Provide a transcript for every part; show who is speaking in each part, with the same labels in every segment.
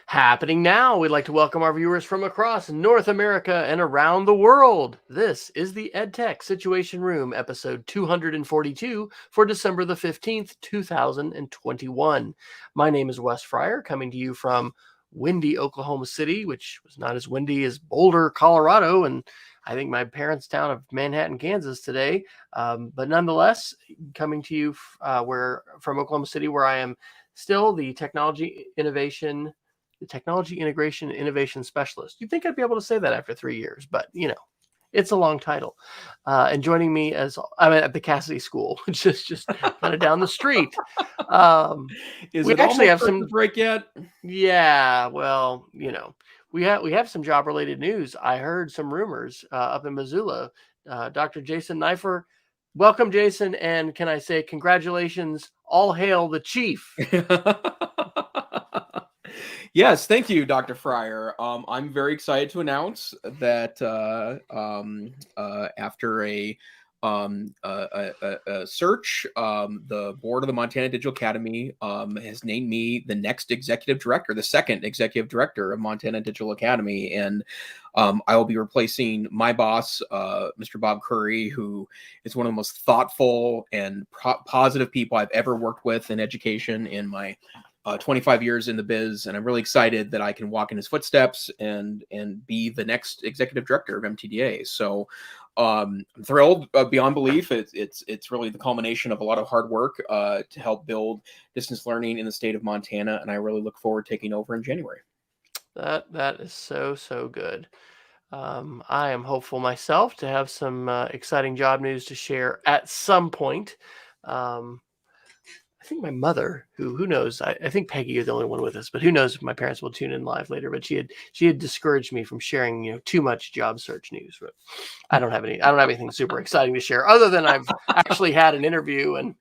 Speaker 1: Happening now, we'd like to welcome our viewers from across North America and around the world. This is the EdTech Situation Room, episode 242 for December the 15th, 2021. My name is Wes Fryer, coming to you from windy Oklahoma City, which was not as windy as Boulder, Colorado, and I think my parents' town of Manhattan, Kansas today. But nonetheless, coming to you from Oklahoma City, where I am still the technology integration and innovation specialist. You'd think I'd be able to say that after 3 years, but it's a long title. And joining me I'm at the Cassidy School, which is just kind of down the street.
Speaker 2: Is
Speaker 1: we
Speaker 2: it
Speaker 1: actually have
Speaker 2: almost
Speaker 1: some
Speaker 2: break yet?
Speaker 1: Yeah, well, we have some job related news. I heard some rumors up in Missoula. Dr. Jason Neiffer, welcome, Jason, and can I say congratulations? All hail the chief.
Speaker 2: Yes, thank you, Dr. Fryer. I'm very excited to announce that after a search, the board of the Montana Digital Academy has named me the next executive director, the second executive director of Montana Digital Academy, and I will be replacing my boss, Mr. Bob Curry, who is one of the most thoughtful and positive people I've ever worked with in education in my 25 years in the biz, and I'm really excited that I can walk in his footsteps and be the next executive director of MTDA. So I'm thrilled beyond belief. It's really the culmination of a lot of hard work to help build distance learning in the state of Montana, and I really look forward to taking over in January.
Speaker 1: That is so good. I am hopeful myself to have some exciting job news to share at some point. I think my mother, who knows, I think Peggy is the only one with us, but who knows if my parents will tune in live later. But she had discouraged me from sharing too much job search news. But I don't have anything super exciting to share other than I've actually had an interview, and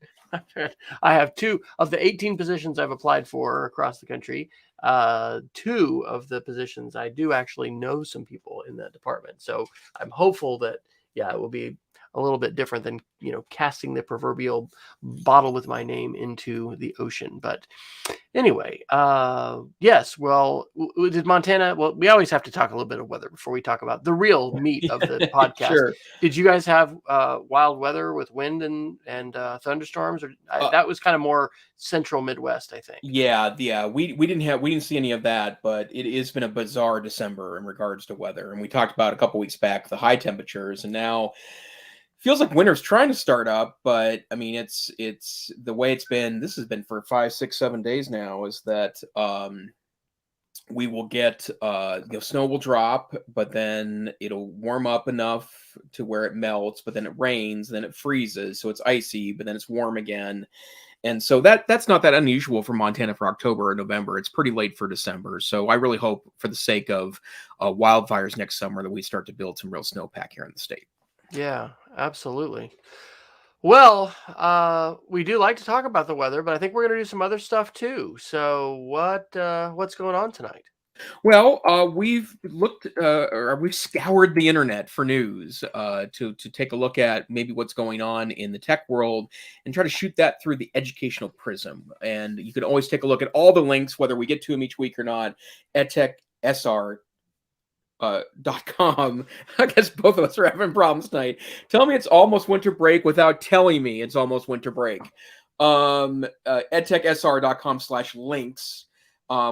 Speaker 1: I have 2 of the 18 positions I've applied for across the country. 2 of the positions I do actually know some people in that department, so I'm hopeful that it will be a little bit different than casting the proverbial bottle with my name into the ocean. But anyway, yes. Well, did Montana? Well, we always have to talk a little bit of weather before we talk about the real meat of the podcast.
Speaker 2: Sure.
Speaker 1: Did you guys have wild weather with wind and thunderstorms? Or that was kind of more central Midwest, I think.
Speaker 2: Yeah. We didn't see any of that, but it has been a bizarre December in regards to weather, and we talked about a couple weeks back the high temperatures, and now feels like winter's trying to start up, but I mean, it's the way it's been. This has been for 5, 6, 7 days now. Is that we will get snow will drop, but then it'll warm up enough to where it melts, but then it rains, then it freezes, so it's icy, but then it's warm again. And so that's not that unusual for Montana for October or November. It's pretty late for December. So I really hope, for the sake of wildfires next summer, that we start to build some real snowpack here in the state.
Speaker 1: Yeah, absolutely. Well, we do like to talk about the weather, but I think we're going to do some other stuff too. So what's going on tonight?
Speaker 2: Well, we've looked, or we've scoured the internet for news to take a look at maybe what's going on in the tech world and try to shoot that through the educational prism. And you can always take a look at all the links, whether we get to them each week or not, edtechsr.com. I guess both of us are having problems tonight. Tell me it's almost winter break without telling me it's almost winter break. edtechsr.com/links.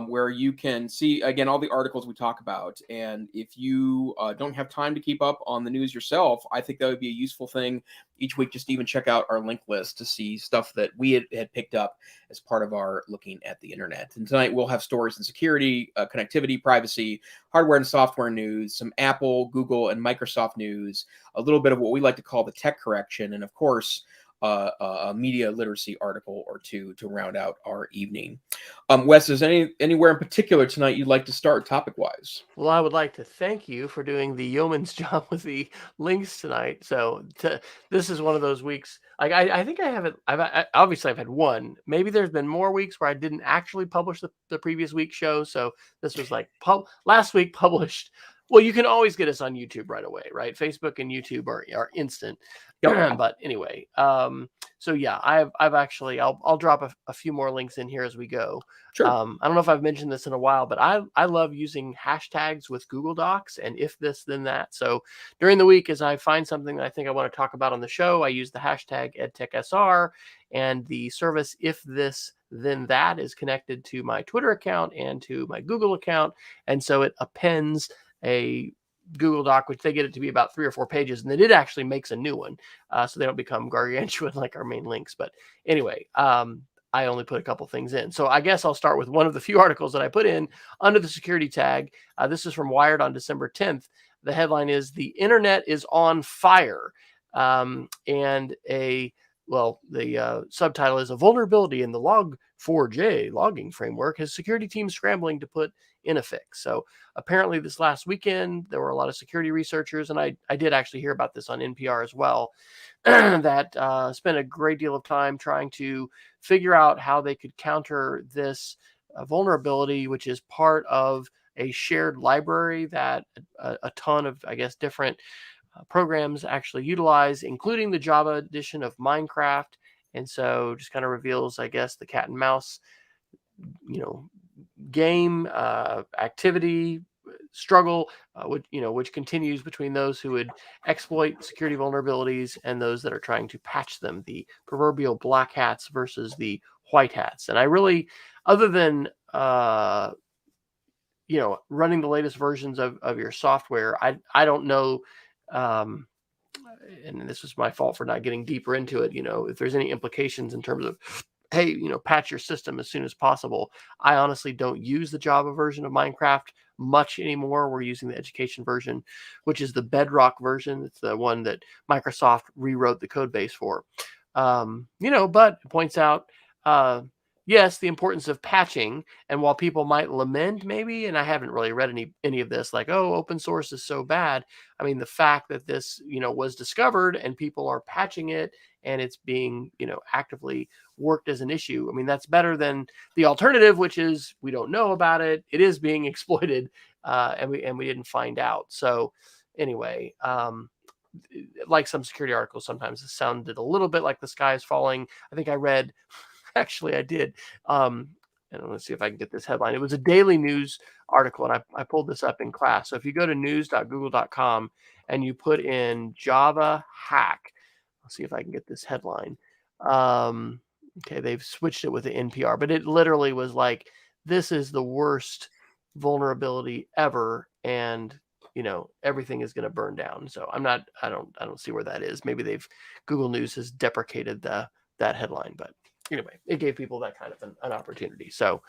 Speaker 2: Where you can see, again, all the articles we talk about. And if you don't have time to keep up on the news yourself, I think that would be a useful thing each week, just to even check out our link list to see stuff that we had picked up as part of our looking at the internet. And tonight we'll have stories in security, connectivity, privacy, hardware and software news, some Apple, Google, and Microsoft news, a little bit of what we like to call the tech correction, and of course, a media literacy article or two to round out our evening. Wes, is anywhere in particular tonight you'd like to start topic-wise?
Speaker 1: Well, I would like to thank you for doing the yeoman's job with the links tonight. So this is one of those weeks. Like I think I haven't. Obviously I've had one. Maybe there's been more weeks where I didn't actually publish the previous week's show. So this was like last week published. Well, you can always get us on YouTube right away, right? Facebook and YouTube are instant.
Speaker 2: Yep.
Speaker 1: But anyway, So yeah, I've actually I'll drop a few more links in here as we go.
Speaker 2: Sure.
Speaker 1: I don't know if I've mentioned this in a while, but I love using hashtags with Google Docs and if this then that. So during the week, as I find something that I think I want to talk about on the show, I use the hashtag EdTechSR, and the service if this then that is connected to my Twitter account and to my Google account, and so it appends a Google Doc, which they get it to be about 3 or 4 pages, and then it actually makes a new one, so they don't become gargantuan like our main links. But anyway, I only put a couple things in. So I guess I'll start with one of the few articles that I put in under the security tag. This is from Wired on December 10th. The headline is "The Internet is on Fire," and the subtitle is "A vulnerability in the Log4j logging framework has security teams scrambling to put in a fix." So apparently this last weekend, there were a lot of security researchers, and I did actually hear about this on NPR as well, that spent a great deal of time trying to figure out how they could counter this vulnerability, which is part of a shared library that a ton of, I guess, different programs actually utilize, including the Java edition of Minecraft. And so just kind of reveals, I guess, the cat and mouse, game activity struggle, which continues between those who would exploit security vulnerabilities and those that are trying to patch them, the proverbial black hats versus the white hats. And I really, other than running the latest versions of your software, I don't know, and this was my fault for not getting deeper into it, if there's any implications in terms of, hey, patch your system as soon as possible. I honestly don't use the Java version of Minecraft much anymore. We're using the education version, which is the Bedrock version. It's the one that Microsoft rewrote the code base for. But it points out, yes, the importance of patching. And while people might lament maybe, and I haven't really read any of this, like, oh, open source is so bad. I mean, the fact that this, was discovered and people are patching it and it's being, actively worked as an issue. I mean, that's better than the alternative, which is we don't know about it. It is being exploited, and we didn't find out. So anyway, like some security articles, sometimes it sounded a little bit like the sky is falling. I think I read, actually I did, and let's see if I can get this headline. It was a daily news article, and I pulled this up in class. So if you go to news.google.com and you put in Java hack, I'll see if I can get this headline. Okay, they've switched it with the NPR, but it literally was like, this is the worst vulnerability ever, and everything is going to burn down. So I don't see where that is. Maybe Google News has deprecated that headline, but anyway, it gave people that kind of an opportunity. So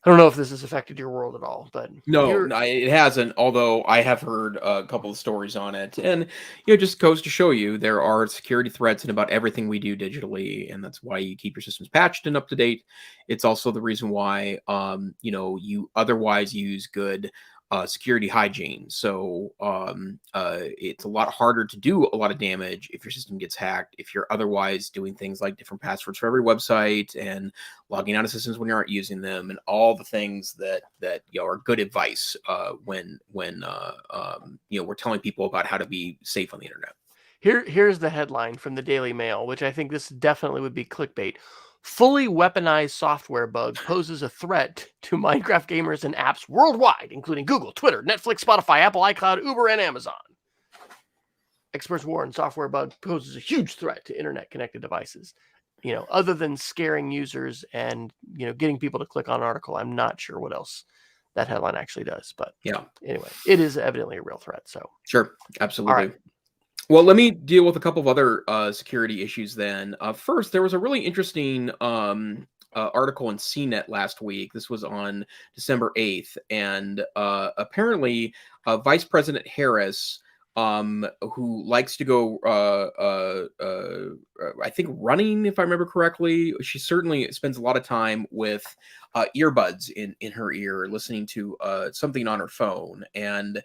Speaker 1: I don't know if this has affected your world at all, but
Speaker 2: no, it hasn't. Although I have heard a couple of stories on it, and it just goes to show you there are security threats in about everything we do digitally, and that's why you keep your systems patched and up to date. It's also the reason why you otherwise use good security hygiene. So it's a lot harder to do a lot of damage if your system gets hacked, if you're otherwise doing things like different passwords for every website and logging out of systems when you aren't using them, and all the things that are good advice when we're telling people about how to be safe on the internet.
Speaker 1: Here's the headline from the Daily Mail, which I think this definitely would be clickbait. Fully weaponized software bug poses a threat to Minecraft gamers and apps worldwide, including Google, Twitter, Netflix, Spotify, Apple, iCloud, Uber, and Amazon. Experts warn software bug poses a huge threat to internet-connected devices. Other than scaring users and, getting people to click on an article, I'm not sure what else that headline actually does. But
Speaker 2: yeah,
Speaker 1: anyway, it is evidently a real threat. So
Speaker 2: sure, absolutely.
Speaker 1: All right.
Speaker 2: Well, let me deal with a couple of other security issues then. First, there was a really interesting article in CNET last week. This was on December 8th. And apparently, Vice President Harris, who likes to go, I think, running, if I remember correctly, she certainly spends a lot of time with earbuds in her ear, listening to something on her phone. And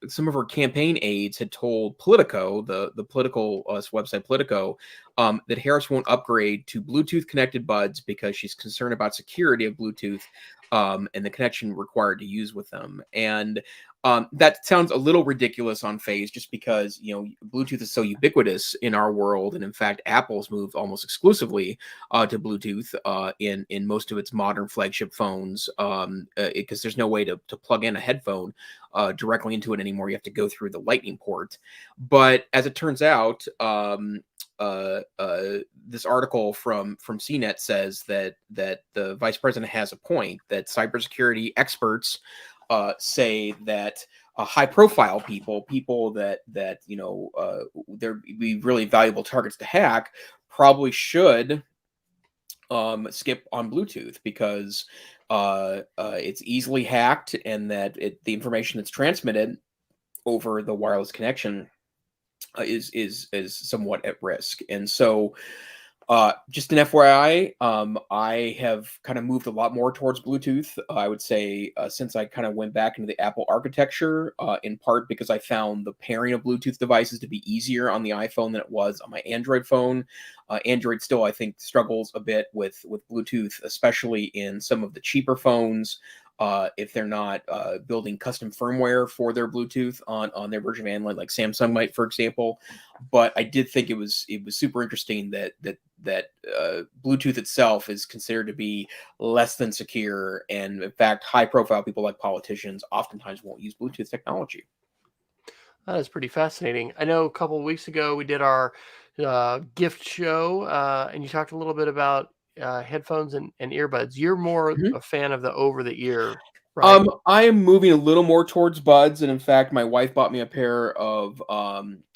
Speaker 2: some of her campaign aides had told Politico, the political website Politico, that Harris won't upgrade to Bluetooth connected buds because she's concerned about security of Bluetooth and the connection required to use with them. And that sounds a little ridiculous on face, just because, you know, Bluetooth is so ubiquitous in our world, and in fact, Apple's moved almost exclusively to Bluetooth in most of its modern flagship phones, because there's no way to plug in a headphone directly into it anymore. You have to go through the Lightning port. But as it turns out, this article from CNET says that the vice president has a point, that cybersecurity experts say that high-profile people that you know, they're be really valuable targets to hack, probably should skip on Bluetooth, because it's easily hacked, and that the information that's transmitted over the wireless connection is somewhat at risk. And so just an FYI, I have kind of moved a lot more towards Bluetooth, I would say, since I kind of went back into the Apple architecture, in part because I found the pairing of Bluetooth devices to be easier on the iPhone than it was on my Android phone. Android still, I think, struggles a bit with Bluetooth, especially in some of the cheaper phones. If they're not building custom firmware for their Bluetooth on their version of Android, like Samsung might, for example. But I did think it was super interesting that Bluetooth itself is considered to be less than secure, and in fact, high-profile people like politicians oftentimes won't use Bluetooth technology.
Speaker 1: That is pretty fascinating. I know a couple of weeks ago we did our gift show, and you talked a little bit about headphones and earbuds. You're more a fan of the over-the-ear, right?
Speaker 2: I am moving a little more towards buds, and in fact, my wife bought me a pair of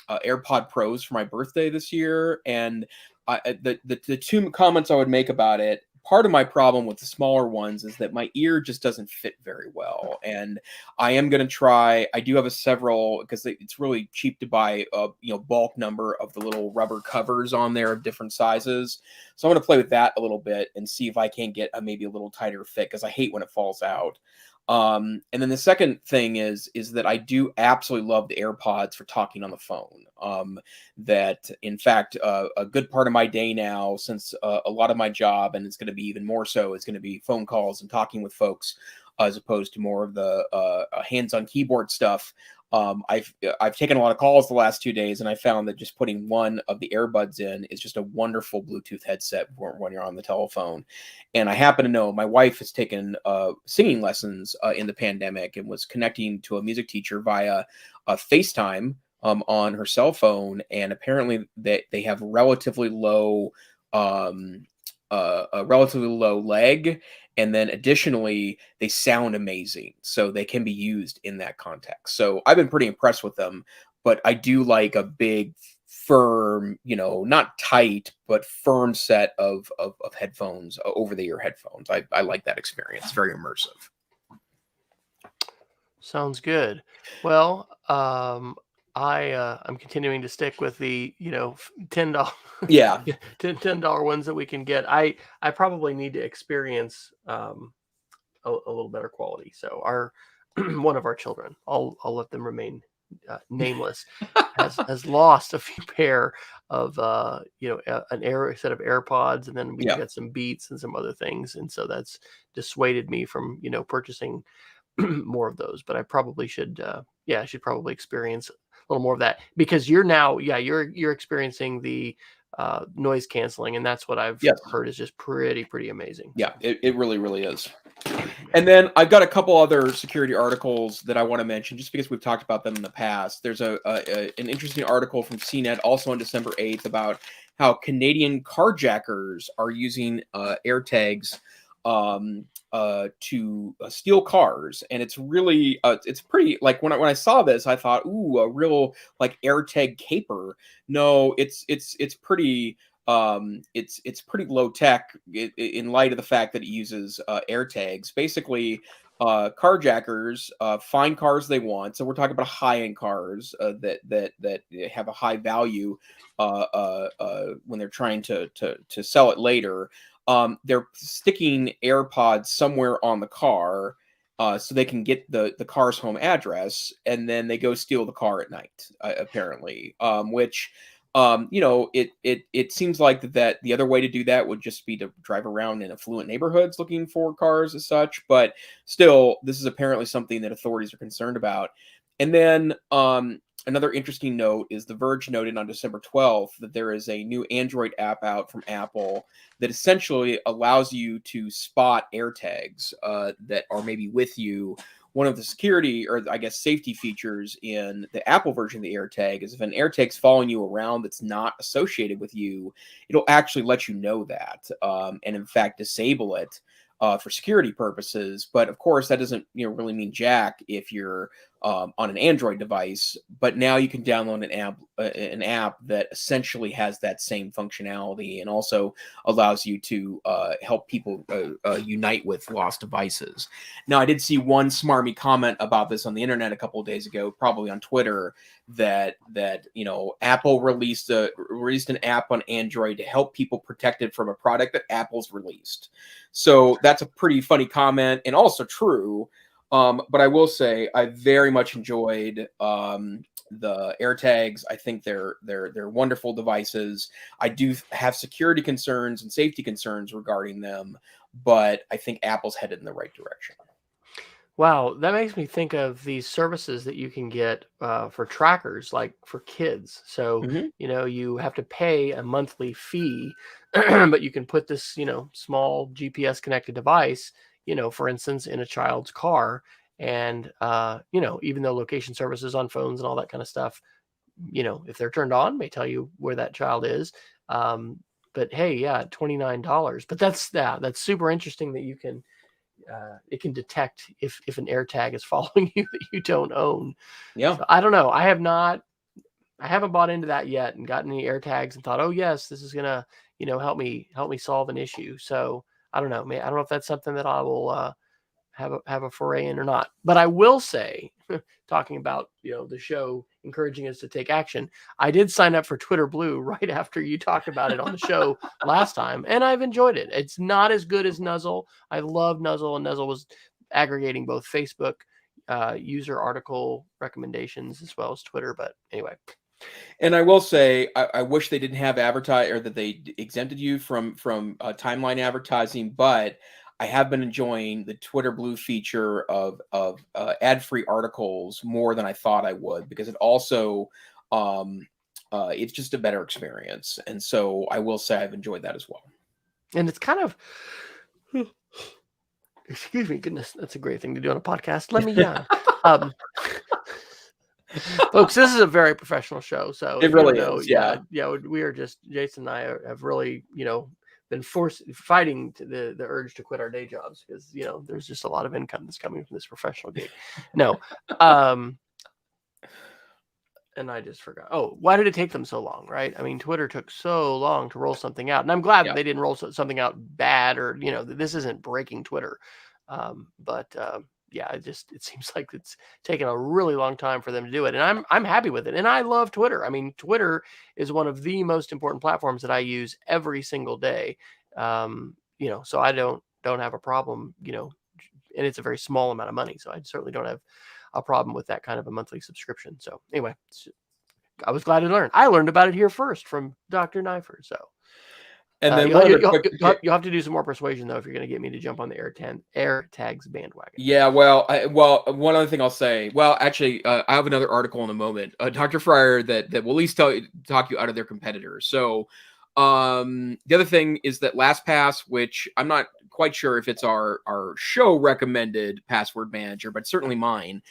Speaker 2: AirPod Pros for my birthday this year. And the two comments I would make about it: part of my problem with the smaller ones is that my ear just doesn't fit very well, and I am going to try. I do have several, because it's really cheap to buy a bulk number of the little rubber covers on there of different sizes. So I'm going to play with that a little bit and see if I can get maybe a little tighter fit, because I hate when it falls out. And then the second thing is that I do absolutely love the AirPods for talking on the phone. That in fact, a good part of my day now, since a lot of my job, and it's going to be even more so, is going to be phone calls and talking with folks, as opposed to more of the hands-on keyboard stuff. I've taken a lot of calls the last 2 days, and I found that just putting one of the earbuds in is just a wonderful Bluetooth headset when you're on the telephone. And I happen to know my wife has taken singing lessons in the pandemic, and was connecting to a music teacher via FaceTime on her cell phone. And apparently they have relatively low a relatively low leg, and then additionally they sound amazing, so they can be used in that context. So I've been pretty impressed with them, but I do like a big, firm, not tight but firm set of headphones, over the ear headphones. I like that experience. Very immersive.
Speaker 1: Sounds good. Well, I'm continuing to stick with the $10
Speaker 2: Yeah.
Speaker 1: $10 ones that we can get. I probably need to experience a little better quality. So our one of our children, I'll let them remain nameless, has lost a few pair of a set of AirPods, and then we
Speaker 2: Yeah.
Speaker 1: got some Beats and some other things, and so that's dissuaded me from purchasing more of those. But I probably should I should probably experience a little more of that, because you're experiencing the noise canceling, and that's what I've
Speaker 2: Yes.
Speaker 1: heard is just pretty amazing.
Speaker 2: Yeah, it really is. And then I've got a couple other security articles that I want to mention, just because we've talked about them in the past. There's an interesting article from CNET, also on December 8th, about how Canadian carjackers are using AirTags to steal cars. And it's really it's pretty, like, when I saw this, I thought, ooh, a real like AirTag caper. No, it's pretty it's pretty low tech, in light of the fact that it uses AirTags. Basically, carjackers find cars they want. So we're talking about high-end cars that have a high value when they're trying to sell it later. They're sticking AirPods somewhere on the car, so they can get the car's home address, and then they go steal the car at night, apparently, which it seems like that the other way to do that would just be to drive around in affluent neighborhoods looking for cars as such. But still, this is apparently something that authorities are concerned about. And then another interesting note is The Verge noted on December 12th that there is a new Android app out from Apple that essentially allows you to spot AirTags that are maybe with you. One of the security, or I guess safety features in the Apple version of the AirTag is if an AirTag's following you around that's not associated with you, it'll actually let you know that, and in fact disable it for security purposes. But of course, that doesn't really mean jack if you're on an Android device. But now you can download an app that essentially has that same functionality and also allows you to help people unite with lost devices. Now, I did see one smarmy comment about this on the internet a couple of days ago, probably on Twitter, that Apple released an app on Android to help people protected from a product that Apple's released. So that's a pretty funny comment and also true. But I will say I very much enjoyed the AirTags. I think they're wonderful devices. I do have security concerns and safety concerns regarding them, but I think Apple's headed in the right direction.
Speaker 1: Wow, that makes me think of these services that you can get for trackers, like for kids. So, you have to pay a monthly fee, but you can put this, small GPS connected device, for instance, in a child's car. And, even though location services on phones and all that kind of stuff, if they're turned on, may tell you where that child is. But hey, yeah, $29. But that's super interesting that you can, it can detect if an AirTag is following you that you don't own.
Speaker 2: Yeah.
Speaker 1: So I don't know. I haven't bought into that yet and gotten any AirTags and thought, oh yes, this is gonna, help me solve an issue. So I don't know. I don't know if that's something that I will have a foray in or not. But I will say, talking about the show encouraging us to take action, I did sign up for Twitter Blue right after you talked about it on the show last time, and I've enjoyed it. It's not as good as Nuzzle. I love Nuzzle, and Nuzzle was aggregating both Facebook user article recommendations as well as Twitter. But anyway.
Speaker 2: And I will say, I wish they didn't have advertise, or that they exempted you from timeline advertising, but I have been enjoying the Twitter Blue feature of ad-free articles more than I thought I would, because it also it's just a better experience. And so I will say I've enjoyed that as well.
Speaker 1: And it's kind of, excuse me, goodness, that's a great thing to do on a podcast. Let me yawn. Folks, this is a very professional show, so
Speaker 2: it really is. Yeah.
Speaker 1: We are just, Jason and I have really, been fighting the urge to quit our day jobs because there's just a lot of income that's coming from this professional gig. No, and I just forgot. Oh, why did it take them so long? Right? I mean, Twitter took so long to roll something out, and I'm glad that they didn't roll something out bad, or this isn't breaking Twitter. Yeah, it seems like it's taken a really long time for them to do it, and I'm happy with it. And I love Twitter. I mean, Twitter is one of the most important platforms that I use every single day. So I don't have a problem, and it's a very small amount of money, so I certainly don't have a problem with that kind of a monthly subscription. So anyway, I was glad to learn. I learned about it here first from Dr. Neiffer. So.
Speaker 2: And then
Speaker 1: you'll have to do some more persuasion, though, if you're going to get me to jump on the AirTags bandwagon.
Speaker 2: Yeah, well, one other thing I'll say. Well, actually, I have another article in a moment, Dr. Fryer, that will at least talk you out of their competitors. So the other thing is that Lastpass, which I'm not quite sure if it's our show recommended password manager, but certainly mine.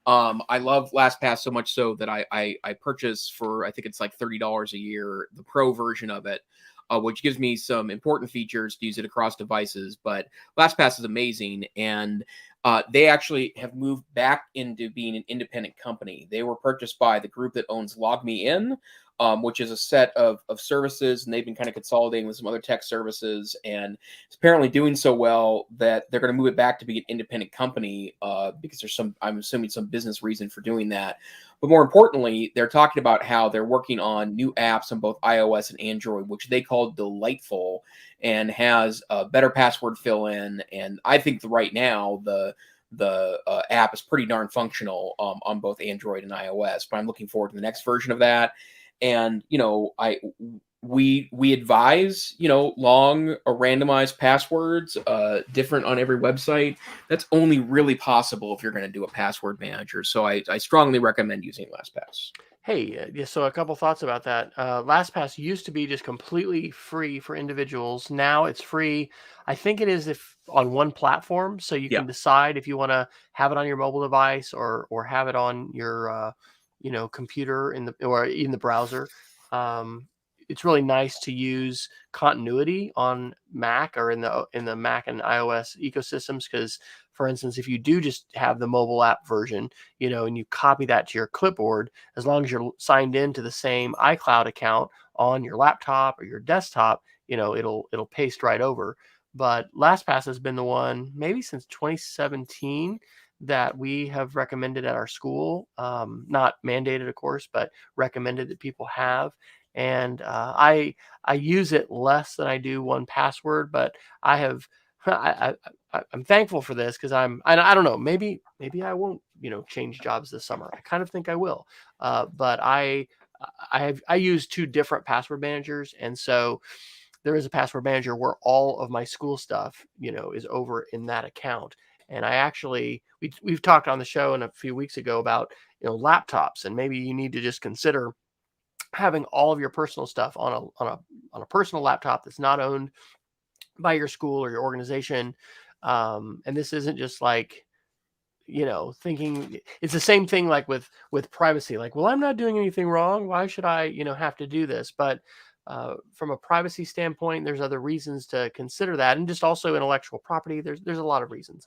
Speaker 2: I love Lastpass so much so that I purchase for, I think it's like $30 a year, the pro version of it. Which gives me some important features to use it across devices. But LastPass is amazing, and they actually have moved back into being an independent company. They were purchased by the group that owns LogMeIn, which is a set of services, and they've been kind of consolidating with some other tech services, and it's apparently doing so well that they're going to move it back to be an independent company because there's I'm assuming some business reason for doing that. But more importantly, they're talking about how they're working on new apps on both iOS and Android, which they call Delightful, and has a better password fill-in. And I think right now the app is pretty darn functional on both Android and iOS. But I'm looking forward to the next version of that. And we advise long or randomized passwords, different on every website. That's only really possible if you're going to do a password manager. So I strongly recommend using LastPass.
Speaker 1: Hey, yeah, so a couple thoughts about that. LastPass used to be just completely free for individuals. Now it's free. I think it is if on one platform, so you
Speaker 2: Yeah.
Speaker 1: can decide if you want to have it on your mobile device or have it on your computer or in the browser. Um, it's really nice to use continuity on Mac or in the Mac and iOS ecosystems because, for instance, if you do just have the mobile app version, and you copy that to your clipboard, as long as you're signed into the same iCloud account on your laptop or your desktop, it'll paste right over. But LastPass has been the one maybe since 2017 that we have recommended at our school, not mandated, of course, but recommended that people have. And I use it less than I do 1Password, but I have I'm thankful for this because I don't know, maybe I won't change jobs this summer. I kind of think I will, but I use two different password managers, and so there is a password manager where all of my school stuff is over in that account. And I actually we've talked on the show a few weeks ago about laptops, and maybe you need to just consider having all of your personal stuff on a personal laptop that's not owned by your school or your organization. And this isn't just like thinking it's the same thing like with privacy. Like, well, I'm not doing anything wrong. Why should I have to do this? But from a privacy standpoint, there's other reasons to consider that, and just also intellectual property. There's a lot of reasons.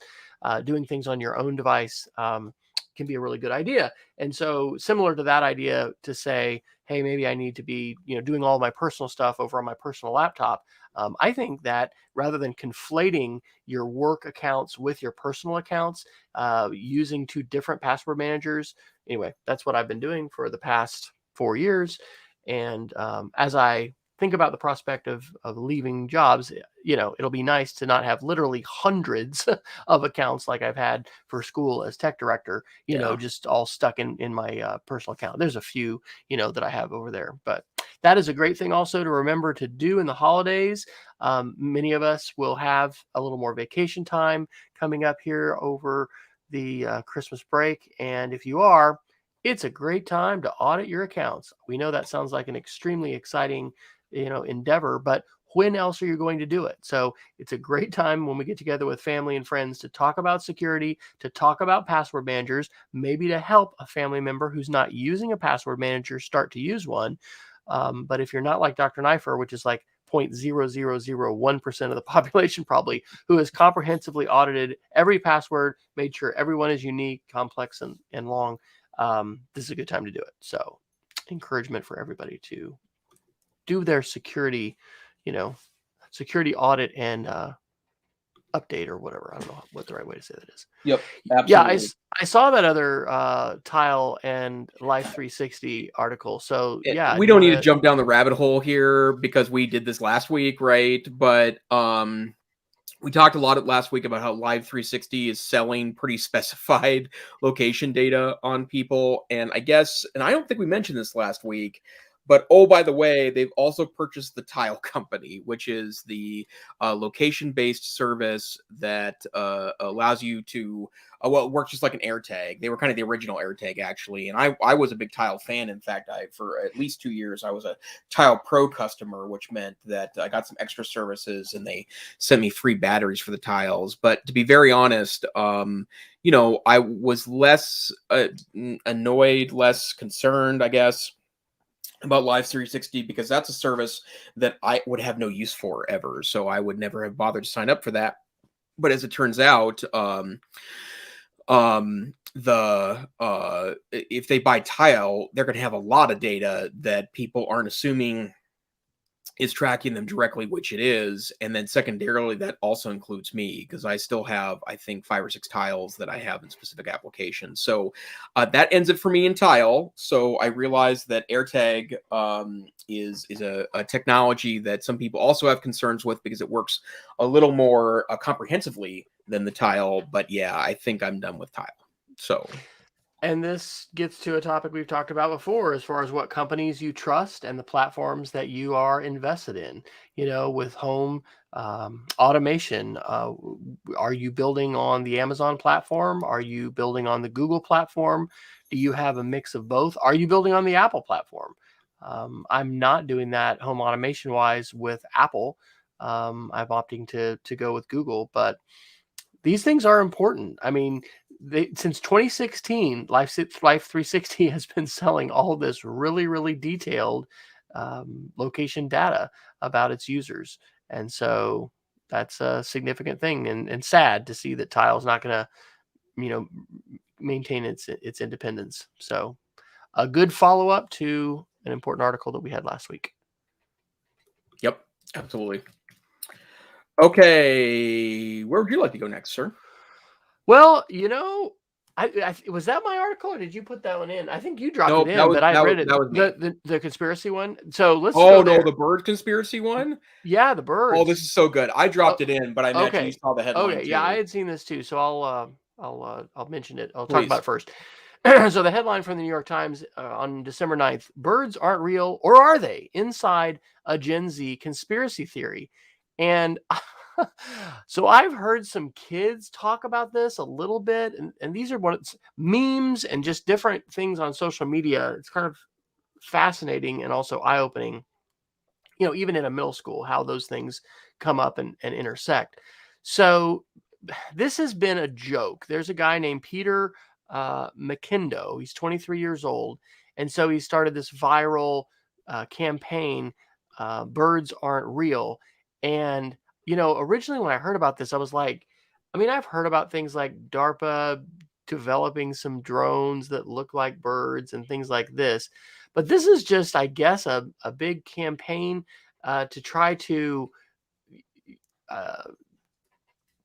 Speaker 1: Doing things on your own device can be a really good idea. And so, similar to that idea, to say, hey, maybe I need to be doing all my personal stuff over on my personal laptop. I think that rather than conflating your work accounts with your personal accounts, using two different password managers. Anyway, that's what I've been doing for the past 4 years. And as I think about the prospect of leaving jobs, it'll be nice to not have literally hundreds of accounts like I've had for school as tech director,
Speaker 2: Yeah.
Speaker 1: just all stuck in my personal account. There's a few, that I have over there, but that is a great thing also to remember to do in the holidays. Many of us will have a little more vacation time coming up here over the Christmas break. And if you are, it's a great time to audit your accounts. We know that sounds like an extremely exciting, endeavor, but when else are you going to do it? So it's a great time when we get together with family and friends to talk about security, to talk about password managers, maybe to help a family member who's not using a password manager start to use one. But if you're not like Dr. Neiffer, which is like 0.0001% of the population probably, who has comprehensively audited every password, made sure everyone is unique, complex, and long, this is a good time to do it. So encouragement for everybody to do their security, security audit and update or whatever. I don't know what the right way to say that is.
Speaker 2: Yep.
Speaker 1: Yeah,
Speaker 2: Absolutely.
Speaker 1: I saw that other Tile and Life 360 article. So yeah,
Speaker 2: We
Speaker 1: do you
Speaker 2: don't
Speaker 1: want
Speaker 2: need to
Speaker 1: to?
Speaker 2: jump down the rabbit hole here because we did this last week, right? But we talked a lot last week about how Live 360 is selling pretty specified location data on people. And I don't think we mentioned this last week, but oh, by the way, they've also purchased the Tile Company, which is the location-based service that allows you to, well, it works just like an AirTag. They were kind of the original AirTag, actually. And I was a big Tile fan. In fact, for at least 2 years, I was a Tile Pro customer, which meant that I got some extra services and they sent me free batteries for the tiles. But to be very honest, I was less annoyed, less concerned, I guess, about Live 360 because that's a service that I would have no use for ever. So I would never have bothered to sign up for that. But as it turns out, if they buy Tile, they're going to have a lot of data that people aren't assuming is tracking them directly, which it is. And then secondarily, that also includes me because I still have, I think, 5 or 6 tiles that I have in specific applications. So that ends it for me in Tile. So I realized that AirTag is a technology that some people also have concerns with because it works a little more comprehensively than the Tile. But yeah, I think I'm done with Tile. So
Speaker 1: And this gets to a topic we've talked about before, as far as what companies you trust and the platforms that you are invested in. With home automation, are you building on the Amazon platform? Are you building on the Google platform? Do you have a mix of both? Are you building on the Apple platform? I'm not doing that home automation wise with Apple. I'm opting to go with Google, but these things are important. I mean, since 2016, Life 360 has been selling all this really, really detailed location data about its users. And so that's a significant thing, and sad to see that Tile's not going to, maintain its independence. So a good follow-up to an important article that we had last week.
Speaker 2: Yep, absolutely. Okay, where would you like to go next, sir?
Speaker 1: Well, was that my article, or did you put that one in? I think you dropped it in, but I read it.
Speaker 2: That was me.
Speaker 1: The conspiracy one. So let's
Speaker 2: Oh
Speaker 1: go there.
Speaker 2: no, the bird conspiracy one.
Speaker 1: Yeah, the birds.
Speaker 2: Oh, this is so good. I dropped it in, but I imagine you saw the headline too.
Speaker 1: Yeah, I had seen this too, so I'll mention it. I'll
Speaker 2: Please.
Speaker 1: talk about it first. So the headline from the New York Times on December 9th: birds aren't real, or are they? Inside a Gen Z conspiracy theory. And so I've heard some kids talk about this a little bit, and these are memes and just different things on social media. It's kind of fascinating and also eye-opening, even in a middle school, how those things come up and intersect. So this has been a joke. There's a guy named Peter McKindo. He's 23 years old. And so he started this viral campaign, Birds Aren't Real. And, originally when I heard about this, I was like, I've heard about things like DARPA developing some drones that look like birds and things like this. But this is just, I guess, a big campaign to try to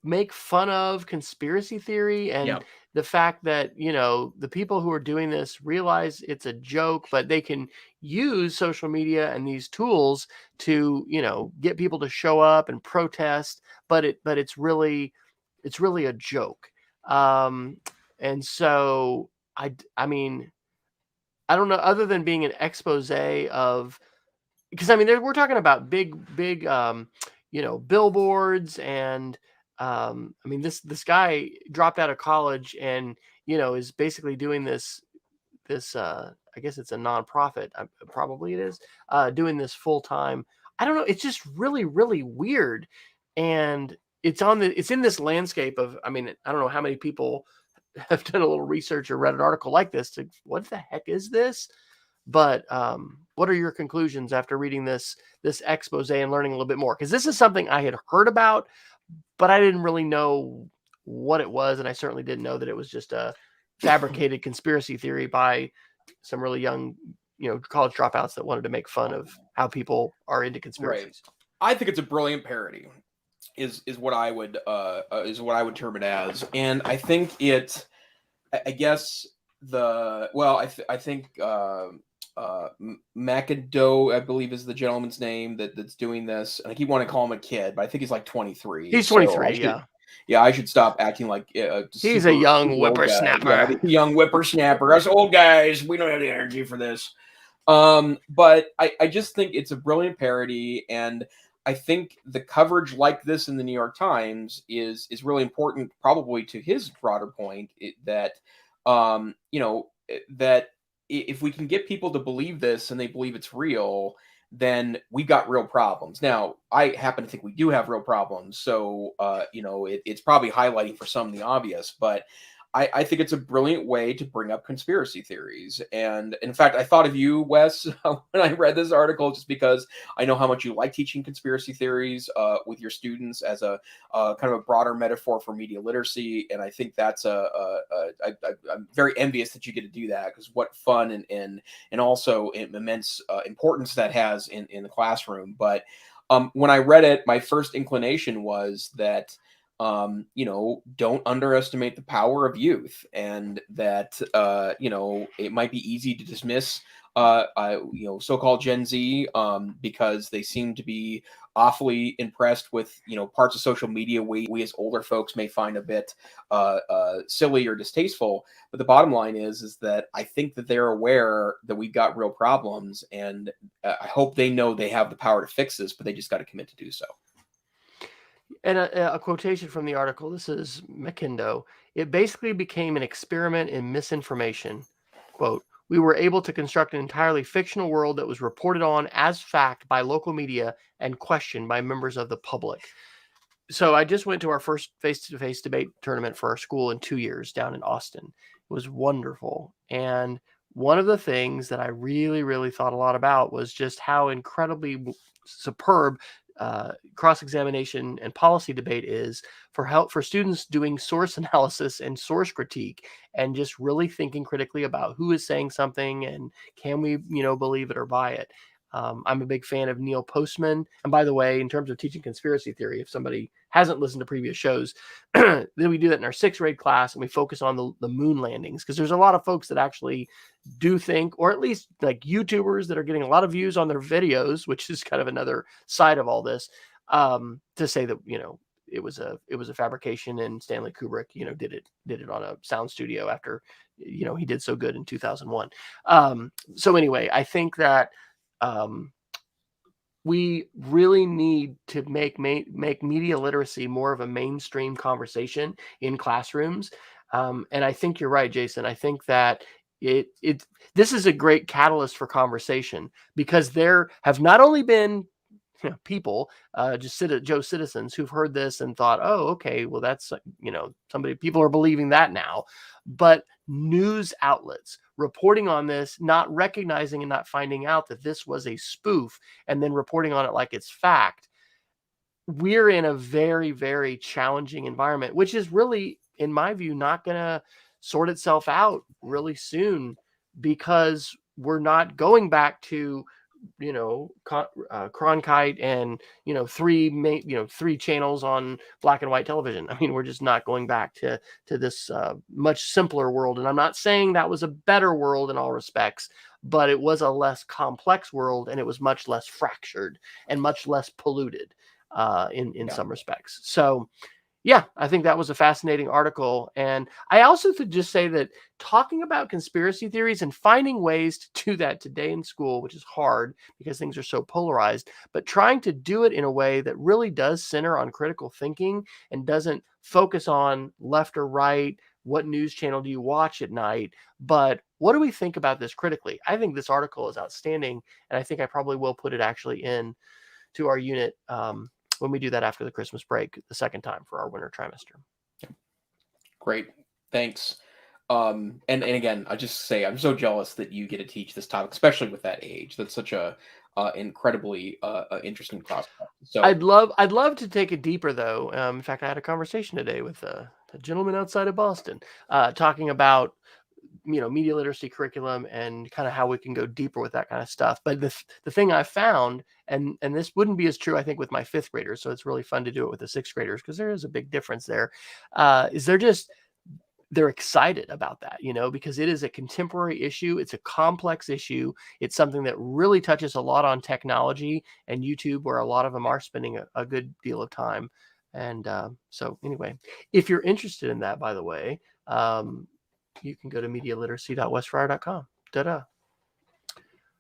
Speaker 1: make fun of conspiracy theory and the fact that, the people who are doing this realize it's a joke, but they can use social media and these tools to, get people to show up and protest, but it's really a joke. And so I don't know, other than being an expose of, because we're talking about big, billboards, and this guy dropped out of college and is basically doing this I guess it's a nonprofit, probably it is, doing this full time. I don't know, it's just really, really weird, and it's in this landscape of, I don't know how many people have done a little research or read an article like this to, what the heck is this? But what are your conclusions after reading this expose and learning a little bit more? Because this is something I had heard about, but I didn't really know what it was, and I certainly didn't know that it was just a fabricated conspiracy theory by some really young, college dropouts that wanted to make fun of how people are into conspiracies.
Speaker 2: Right. I think it's a brilliant parody, is what I would term it as, and I think it. I guess I think McAdoe, I believe, is the gentleman's name that's doing this. And I keep wanting to call him a kid, but I think he's like 23.
Speaker 1: He's 23, so
Speaker 2: yeah. I should stop acting like
Speaker 1: he's a young whippersnapper.
Speaker 2: Yeah, young whippersnapper. Us old guys, we don't have the energy for this. But I just think it's a brilliant parody, and I think the coverage like this in the New York Times is really important, probably to his broader point that that if we can get people to believe this and they believe it's real, then we've got real problems. Now, I happen to think we do have real problems, so it's probably highlighting for some the obvious, but I think it's a brilliant way to bring up conspiracy theories. And in fact, I thought of you, Wes, when I read this article, just because I know how much you like teaching conspiracy theories with your students as a kind of a broader metaphor for media literacy. And I think that's I'm very envious that you get to do that, because what fun and also immense importance that has in the classroom. But when I read it, my first inclination was that don't underestimate the power of youth, and that it might be easy to dismiss so-called Gen Z because they seem to be awfully impressed with, parts of social media we as older folks may find a bit silly or distasteful. But the bottom line is that I think that they're aware that we've got real problems, and I hope they know they have the power to fix this, but they just got to commit to do so.
Speaker 1: And a quotation from the article, this is McKindo. It basically became an experiment in misinformation. Quote, we were able to construct an entirely fictional world that was reported on as fact by local media and questioned by members of the public. So I just went to our first face-to-face debate tournament for our school in 2 years down in Austin. It was wonderful. And one of the things that I really, really thought a lot about was just how incredibly superb cross-examination and policy debate is for students doing source analysis and source critique, and just really thinking critically about who is saying something and can we, believe it or buy it. I'm a big fan of Neil Postman. And by the way, in terms of teaching conspiracy theory, if somebody hasn't listened to previous shows, then we do that in our 6th grade class, and we focus on the moon landings, because there's a lot of folks that actually do think, or at least like YouTubers that are getting a lot of views on their videos, which is kind of another side of all this, to say that, it was a fabrication, and Stanley Kubrick, did it on a sound studio after, he did so good in 2001. So anyway, I think that we really need to make media literacy more of a mainstream conversation in classrooms. And I think you're right, Jason. I think that this is a great catalyst for conversation, because there have not only been people, Joe citizens who've heard this and thought, oh, okay, well, that's, people are believing that now, but news outlets reporting on this, not recognizing and not finding out that this was a spoof, and then reporting on it like it's fact. We're in a very, very challenging environment, which is really, in my view, not going to sort itself out really soon, because we're not going back to Cronkite and three channels on black and white television. I mean, we're just not going back to this much simpler world. And I'm not saying that was a better world in all respects, but it was a less complex world, and it was much less fractured and much less polluted in some respects. So yeah, I think that was a fascinating article. And I also could just say that talking about conspiracy theories and finding ways to do that today in school, which is hard because things are so polarized, but trying to do it in a way that really does center on critical thinking and doesn't focus on left or right, what news channel do you watch at night, but what do we think about this critically? I think this article is outstanding, and I think I probably will put it actually in to our unit when we do that after the Christmas break, the second time for our winter trimester.
Speaker 2: Great. Thanks. And again, I just say I'm so jealous that you get to teach this topic, especially with that age. That's such a incredibly interesting prospect. So
Speaker 1: I'd love to take it deeper, though. In fact, I had a conversation today with a gentleman outside of Boston, talking about media literacy curriculum and kind of how we can go deeper with that kind of stuff. But the thing I found, and this wouldn't be as true, I think, with my 5th graders, so it's really fun to do it with the 6th graders, because there is a big difference there, is they're excited about that, because it is a contemporary issue. It's a complex issue. It's something that really touches a lot on technology and YouTube, where a lot of them are spending a good deal of time. And so anyway, if you're interested in that, by the way, you can go to medialiteracy.westfryer.com. Ta-da.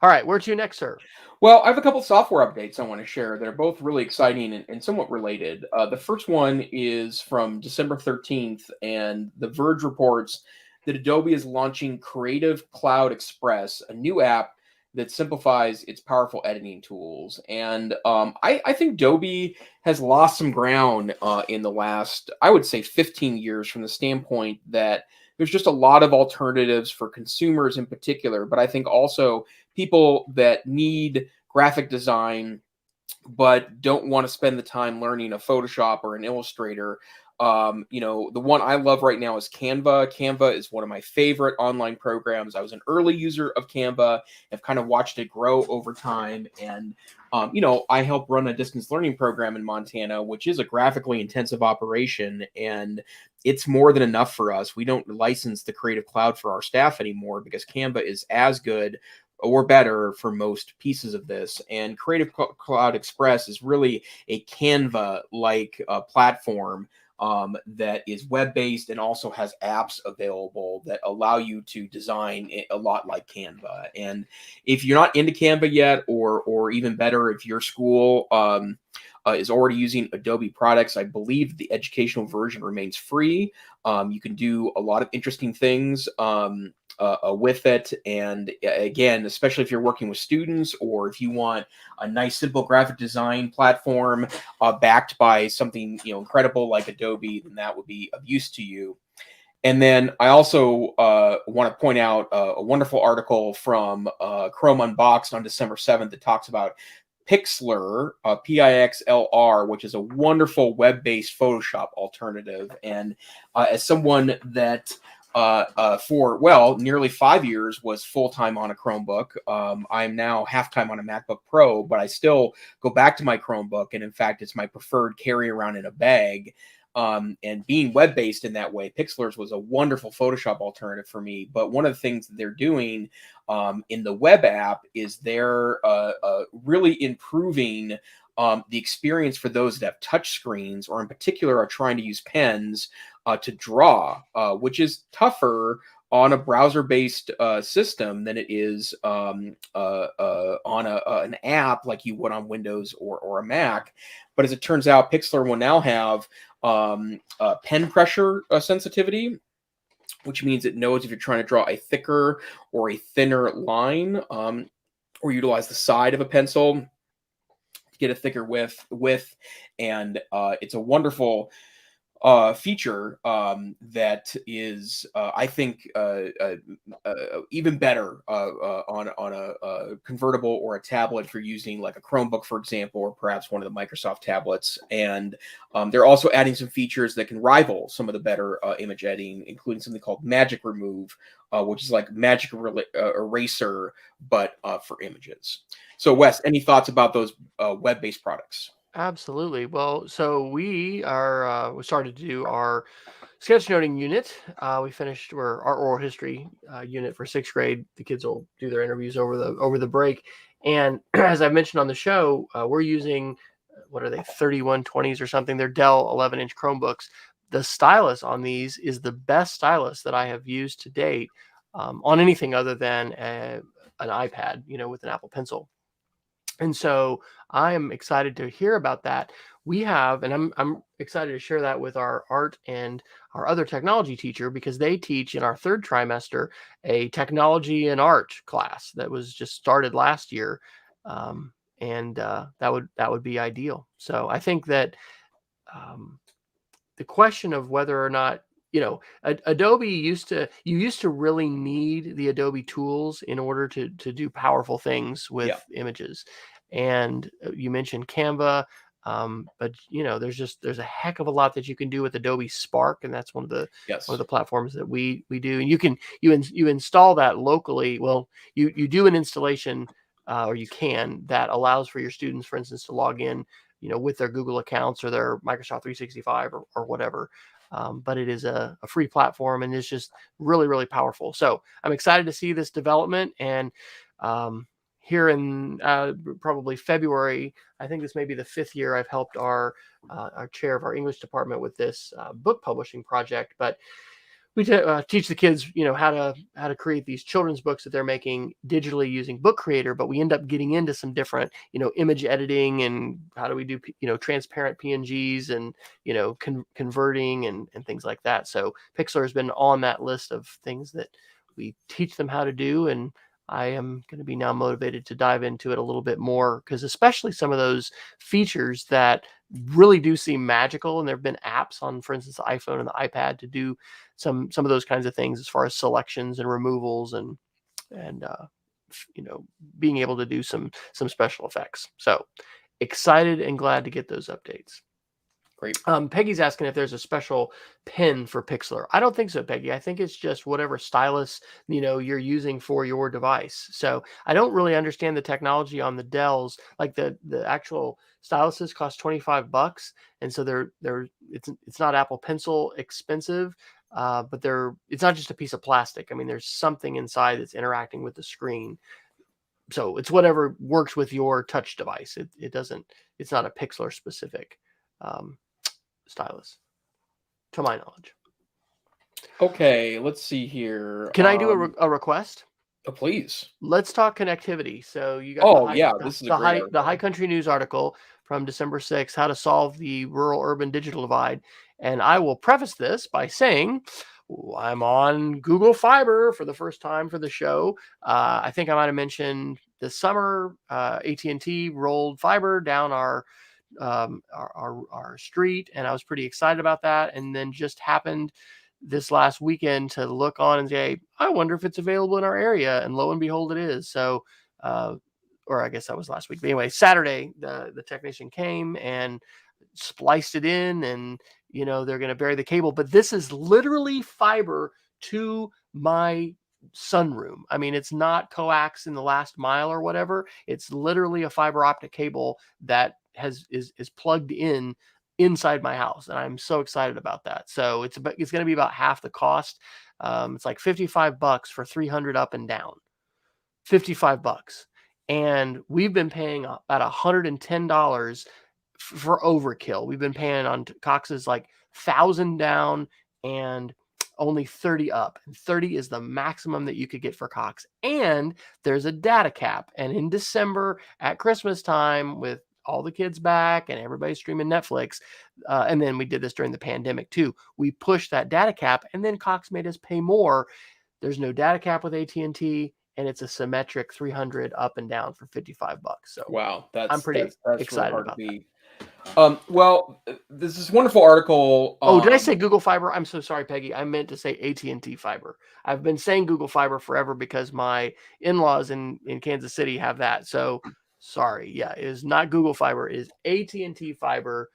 Speaker 1: All right, where to next, sir?
Speaker 2: Well, I have a couple software updates I want to share that are both really exciting and somewhat related. The first one is from December 13th, and The Verge reports that Adobe is launching Creative Cloud Express, a new app that simplifies its powerful editing tools. And I think Adobe has lost some ground in the last, I would say, 15 years, from the standpoint that there's just a lot of alternatives for consumers in particular, but I think also people that need graphic design but don't want to spend the time learning a Photoshop or an Illustrator. The one I love right now is Canva. Canva is one of my favorite online programs. I was an early user of Canva. I've kind of watched it grow over time. And, I help run a distance learning program in Montana, which is a graphically intensive operation. And it's more than enough for us. We don't license the Creative Cloud for our staff anymore because Canva is as good or better for most pieces of this. And Creative Cloud Express is really a Canva-like platform that is web-based and also has apps available that allow you to design a lot like Canva. And if you're not into Canva yet, or even better, if your school is already using Adobe products, I believe the educational version remains free. You can do a lot of interesting things with it. And again, especially if you're working with students, or if you want a nice, simple graphic design platform backed by something incredible like Adobe, then that would be of use to you. And then I also want to point out a wonderful article from Chrome Unboxed on December 7th that talks about Pixlr, Pixlr, which is a wonderful web-based Photoshop alternative. And as someone that for nearly 5 years was full-time on a Chromebook, I'm now half-time on a MacBook Pro, but I still go back to my Chromebook, and in fact, it's my preferred carry around in a bag. And being web-based in that way, Pixlr's was a wonderful Photoshop alternative for me. But one of the things that they're doing in the web app is they're really improving the experience for those that have touch screens, or in particular are trying to use pens to draw, which is tougher on a browser-based system than it is on an app like you would on Windows or a Mac. But as it turns out, Pixlr will now have pen pressure sensitivity, which means it knows if you're trying to draw a thicker or a thinner line, or utilize the side of a pencil to get a thicker width. And it's a wonderful feature that is, I think, even better on a convertible or a tablet for using like a Chromebook, for example, or perhaps one of the Microsoft tablets. And they're also adding some features that can rival some of the better image editing, including something called Magic Remove, which is like Magic Eraser, but for images. So, Wes, any thoughts about those web-based products?
Speaker 1: Absolutely. Well, so we started to do our sketchnoting unit. We finished our oral history unit for sixth grade. The kids will do their interviews over the break. And as I mentioned on the show, we're using, what are they, 3120s or something? They're Dell 11-inch Chromebooks. The stylus on these is the best stylus that I have used to date on anything other than an iPad, with an Apple Pencil. And so I am excited to hear about that. We have, and I'm excited to share that with our art and our other technology teacher, because they teach in our third trimester a technology and art class that was just started last year, and that would be ideal. So I think that the question of whether or not Adobe you used to really need the Adobe tools in order to do powerful things with images. And you mentioned Canva, but there's a heck of a lot that you can do with Adobe Spark, and that's one of the platforms that we do. And you install that locally. Well, you do an installation, or you can, that allows for your students, for instance, to log in with their Google accounts or their Microsoft 365 or whatever. But it is a free platform, and it's just really, really powerful. So I'm excited to see this development. And here in probably February, I think this may be the 5th year I've helped our chair of our English department with this book publishing project. But we teach the kids, how to create these children's books that they're making digitally using Book Creator. But we end up getting into some different, image editing, and how do we do, transparent PNGs, and, converting and things like that. So Pixlr has been on that list of things that we teach them how to do. And I am going to be now motivated to dive into it a little bit more, because especially some of those features that really do seem magical, and there have been apps on, for instance, the iPhone and the iPad to do some of those kinds of things, as far as selections and removals and being able to do some special effects. So excited and glad to get those updates.
Speaker 2: Great.
Speaker 1: Peggy's asking if there's a special pen for Pixlr. I don't think so, Peggy. I think it's just whatever stylus you're using for your device. So I don't really understand the technology on the Dells. Like the actual styluses cost $25, and so it's not Apple Pencil expensive, but it's not just a piece of plastic. I mean, there's something inside that's interacting with the screen. So it's whatever works with your touch device. It's not a Pixlr specific stylus, to my knowledge.
Speaker 2: Okay, let's see here.
Speaker 1: Can I do a request?
Speaker 2: Please.
Speaker 1: Let's talk connectivity. So you got
Speaker 2: Oh yeah, this is a great
Speaker 1: the
Speaker 2: article.
Speaker 1: High Country News article from December 6th, how to solve the rural-urban digital divide. And I will preface this by saying I'm on Google Fiber for the first time for the show. I think I might have mentioned this summer, AT&T rolled fiber down our street, and I was pretty excited about that. And then just happened this last weekend to look on and say, I wonder if it's available in our area. And lo and behold, it is. So, or I guess that was last week. But anyway, Saturday, the technician came and spliced it in, and, they're going to bury the cable. But this is literally fiber to my sunroom. I mean, it's not coax in the last mile or whatever. It's literally a fiber optic cable that is plugged in inside my house, and I'm so excited about that. So it's going to be about half the cost. It's like $55 for 300 up and down. $55, and we've been paying about $110 for overkill. We've been paying on Cox's like 1,000 down and only 30 up, and 30 is the maximum that you could get for Cox. And there's a data cap. And in December at Christmas time, with all the kids back and everybody streaming Netflix, and then we did this during the pandemic too, we pushed that data cap, and then Cox made us pay more. There's no data cap with AT&T, and it's a symmetric 300 up and down for $55. So
Speaker 2: wow,
Speaker 1: I'm pretty
Speaker 2: that's
Speaker 1: excited
Speaker 2: really hard
Speaker 1: about
Speaker 2: to
Speaker 1: that.
Speaker 2: beat. Well, this is a wonderful article.
Speaker 1: Oh, did I say Google Fiber? I'm so sorry, Peggy. I meant to say AT&T Fiber. I've been saying Google Fiber forever because my in-laws in Kansas City have that. So sorry. Yeah, it is not Google Fiber. It is AT&T Fiber,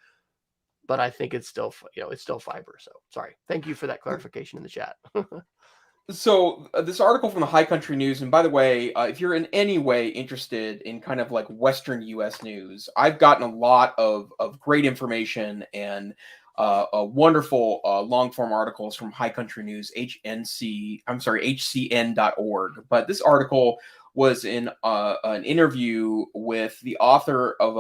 Speaker 1: but I think it's still, it's still fiber. So sorry. Thank you for that clarification in the chat.
Speaker 2: So this article from the High Country News, and by the way, if you're in any way interested in kind of like Western U.S. news, I've gotten a lot of great information and a wonderful long form articles from High Country News, HCN.org. But this article was in an interview with the author of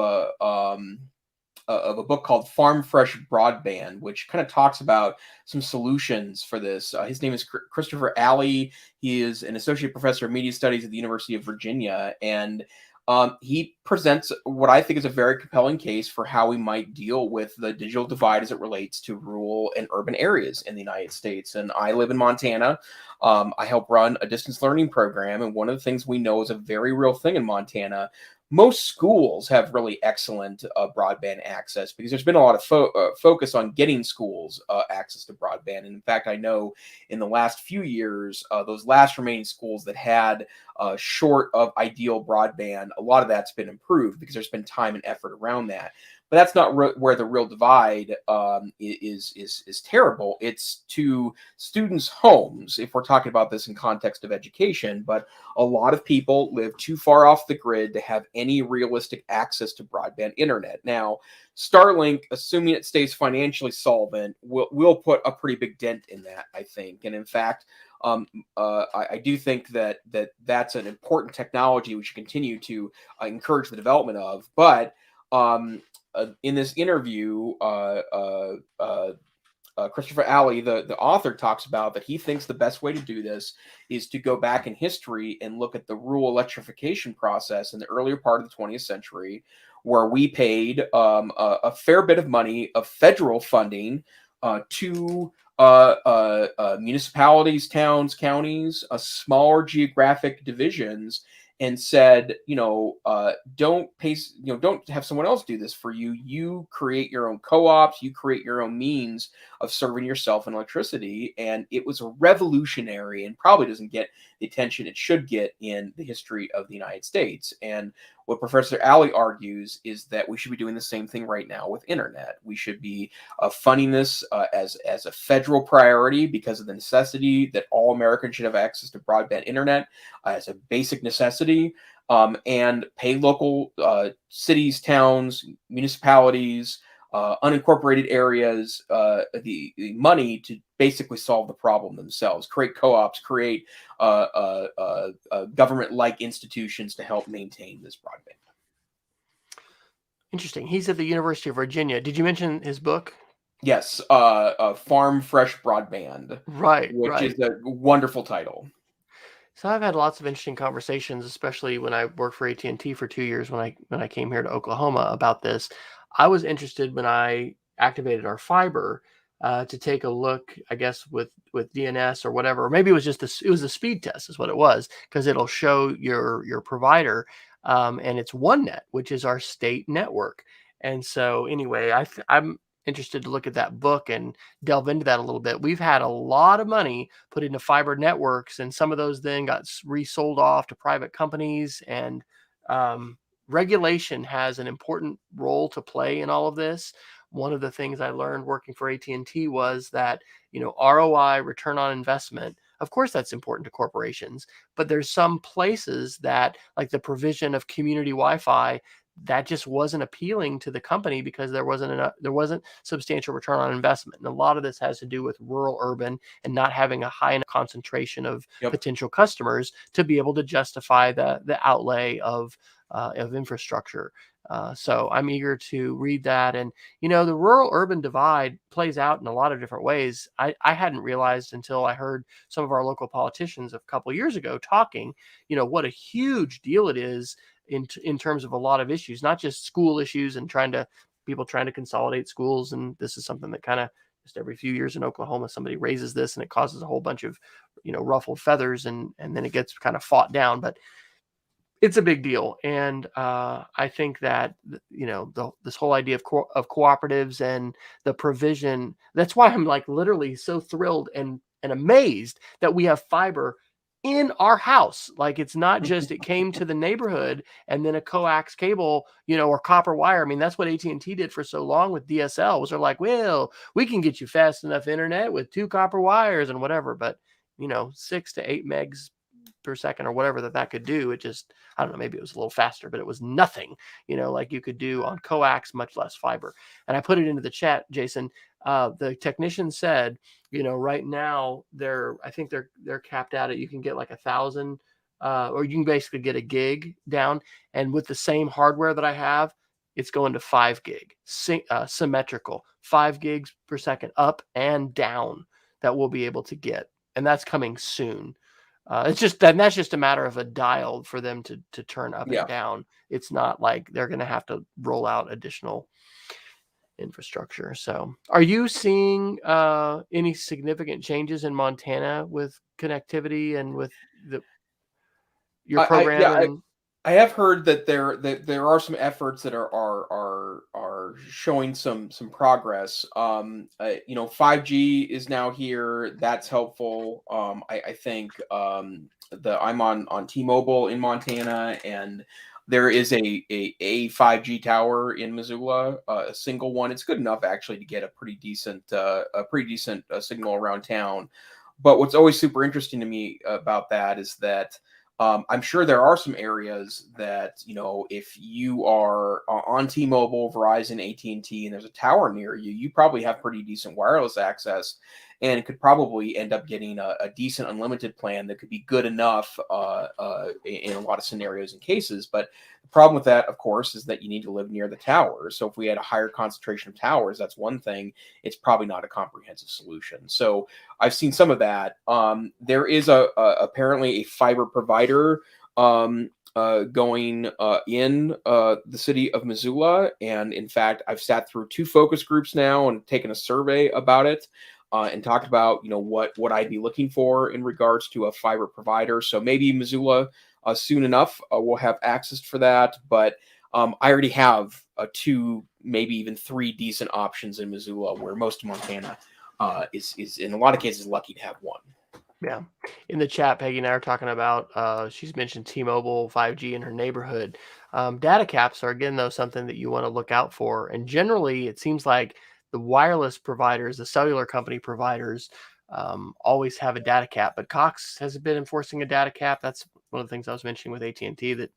Speaker 2: a book called Farm Fresh Broadband, which kind of talks about some solutions for this. His name is Christopher Alley. He is an associate professor of media studies at the University of Virginia, and he presents what I think is a very compelling case for how we might deal with the digital divide as it relates to rural and urban areas in the United States. And I live in Montana. I help run a distance learning program, and one of the things we know is a very real thing in Montana. Most schools have really excellent broadband access because there's been a lot of focus on getting schools access to broadband. And in fact, I know in the last few years, those last remaining schools that had short of ideal broadband, a lot of that's been improved because there's been time and effort around that. But that's not where the real divide is terrible. It's to students' homes, if we're talking about this in context of education. But a lot of people live too far off the grid to have any realistic access to broadband internet. Now, Starlink, assuming it stays financially solvent, will put a pretty big dent in that, I think. And in fact, I do think that's an important technology we should continue to encourage the development of. But in this interview, Christopher Alley, the author, talks about that he thinks the best way to do this is to go back in history and look at the rural electrification process in the earlier part of the 20th century, where we paid a fair bit of money of federal funding to municipalities, towns, counties, smaller geographic divisions, and said, don't pay, don't have someone else do this for you. You create your own co-ops, you create your own means of serving yourself in electricity. And it was revolutionary and probably doesn't get the attention it should get in the history of the United States. And what Professor Alley argues is that we should be doing the same thing right now with internet. We should be funding this as a federal priority because of the necessity that all Americans should have access to broadband internet as a basic necessity, and pay local cities, towns, municipalities, unincorporated areas the money to basically solve the problem themselves, create co-ops, create government-like institutions to help maintain this broadband.
Speaker 1: Interesting. He's at the University of Virginia. Did you mention his book?
Speaker 2: Yes, Farm Fresh Broadband,
Speaker 1: Right,
Speaker 2: which
Speaker 1: right.
Speaker 2: is a wonderful title.
Speaker 1: So I've had lots of interesting conversations, especially when I worked for AT&T for 2 years when I came here to Oklahoma about this. I was interested when I activated our fiber to take a look, I guess with DNS or whatever, or maybe it was just it was a speed test is what it was, because it'll show your provider, and it's OneNet, which is our state network. And so anyway, I'm interested to look at that book and delve into that a little bit. We've had a lot of money put into fiber networks, and some of those then got resold off to private companies. And regulation has an important role to play in all of this. One of the things I learned working for AT&T was that, ROI, return on investment, of course that's important to corporations, but there's some places that, like the provision of community Wi-Fi, that just wasn't appealing to the company because there wasn't substantial return on investment. And a lot of this has to do with rural urban and not having a high enough concentration of
Speaker 2: Yep.
Speaker 1: potential customers to be able to justify the outlay of infrastructure. So I'm eager to read that. And, the rural urban divide plays out in a lot of different ways. I hadn't realized until I heard some of our local politicians a couple years ago talking, what a huge deal it is in terms of a lot of issues, not just school issues and people trying to consolidate schools. And this is something that kind of just every few years in Oklahoma, somebody raises this and it causes a whole bunch of, ruffled feathers, and then it gets kind of fought down. But it's a big deal. And I think that, this whole idea of cooperatives and the provision, that's why I'm like literally so thrilled and amazed that we have fiber in our house. Like, it's not just it came to the neighborhood and then a coax cable, or copper wire. I mean, that's what AT&T did for so long with DSL, was they're like, well, we can get you fast enough internet with 2 copper wires and whatever. But 6 to 8 megs per second or whatever that could do, it just, I don't know, maybe it was a little faster, but it was nothing, like you could do on coax, much less fiber. And I put it into the chat, Jason. The technician said, right now I think they're capped out at, you can get like 1,000, or you can basically get a gig down. And with the same hardware that I have, it's going to 5 gig, symmetrical, 5 gigs per second up and down that we'll be able to get. And that's coming soon. That's just a matter of a dial for them to turn up
Speaker 2: Yeah.
Speaker 1: and down. It's not like they're going to have to roll out additional infrastructure. So, are you seeing any significant changes in Montana with connectivity and with your program?
Speaker 2: Yeah, I have heard that there are some efforts that are showing some progress. 5G is now here. That's helpful. I think I'm on T-Mobile in Montana, and there is a 5G tower in Missoula, a single one. It's good enough actually to get a pretty decent signal around town. But what's always super interesting to me about that is that I'm sure there are some areas that, if you are on T-Mobile, Verizon, AT&T, and there's a tower near you, you probably have pretty decent wireless access and could probably end up getting a decent unlimited plan that could be good enough in a lot of scenarios and cases. But the problem with that, of course, is that you need to live near the towers. So if we had a higher concentration of towers, that's one thing. It's probably not a comprehensive solution. So I've seen some of that. There is apparently a fiber provider going in the city of Missoula. And in fact, I've sat through 2 focus groups now and taken a survey about it. And talked about, what I'd be looking for in regards to a fiber provider. So maybe Missoula soon enough will have access for that. But I already have 2, maybe even 3 decent options in Missoula, where most of Montana is in a lot of cases lucky to have one.
Speaker 1: Yeah. In the chat, Peggy and I are talking about, she's mentioned T-Mobile 5G in her neighborhood. Data caps are, again, though, something that you want to look out for. And generally, it seems like the wireless providers, the cellular company providers, always have a data cap. But Cox has been enforcing a data cap. That's one of the things I was mentioning with AT&T that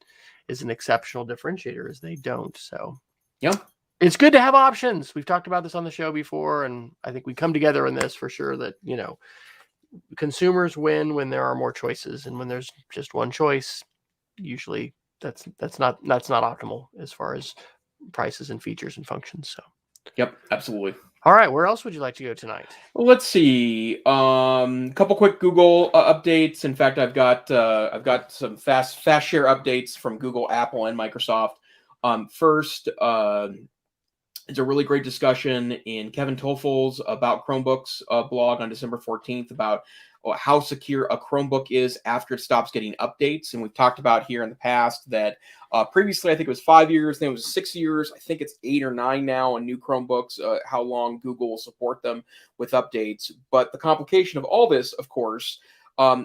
Speaker 1: is an exceptional differentiator, is they don't. So
Speaker 2: Yeah.
Speaker 1: it's good to have options. We've talked about this on the show before, and I think we come together in this for sure that, consumers win when there are more choices, and when there's just one choice, usually that's not optimal as far as prices and features and functions. So,
Speaker 2: Yep, absolutely.
Speaker 1: all right, where else would you like to go tonight?
Speaker 2: Well, let's see. Couple quick Google updates. In fact, I've got some fast share updates from Google, Apple, and Microsoft. First, it's a really great discussion in Kevin Toffel's About Chromebooks blog on December 14th about how secure a Chromebook is after it stops getting updates. And we've talked about here in the past that previously I think it was 5 years, then it was 6 years. I think it's 8 or 9 now on new Chromebooks, how long Google will support them with updates. But the complication of all this, of course,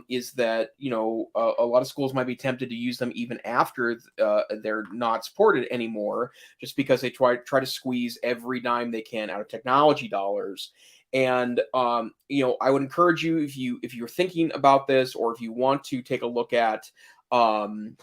Speaker 2: is that a lot of schools might be tempted to use them even after they're not supported anymore, just because they try to squeeze every dime they can out of technology dollars. And I would encourage you, if you're thinking about this, or if you want to take a look at using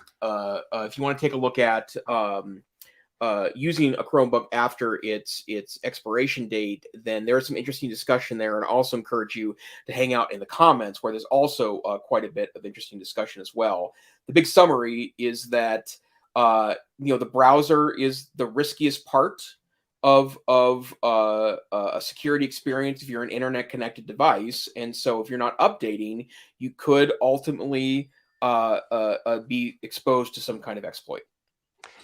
Speaker 2: a Chromebook after its expiration date, then there's some interesting discussion there. And I also encourage you to hang out in the comments, where there's also quite a bit of interesting discussion as well. The big summary is that the browser is the riskiest part of a security experience if you're an internet connected device. And so if you're not updating, you could ultimately be exposed to some kind of exploit.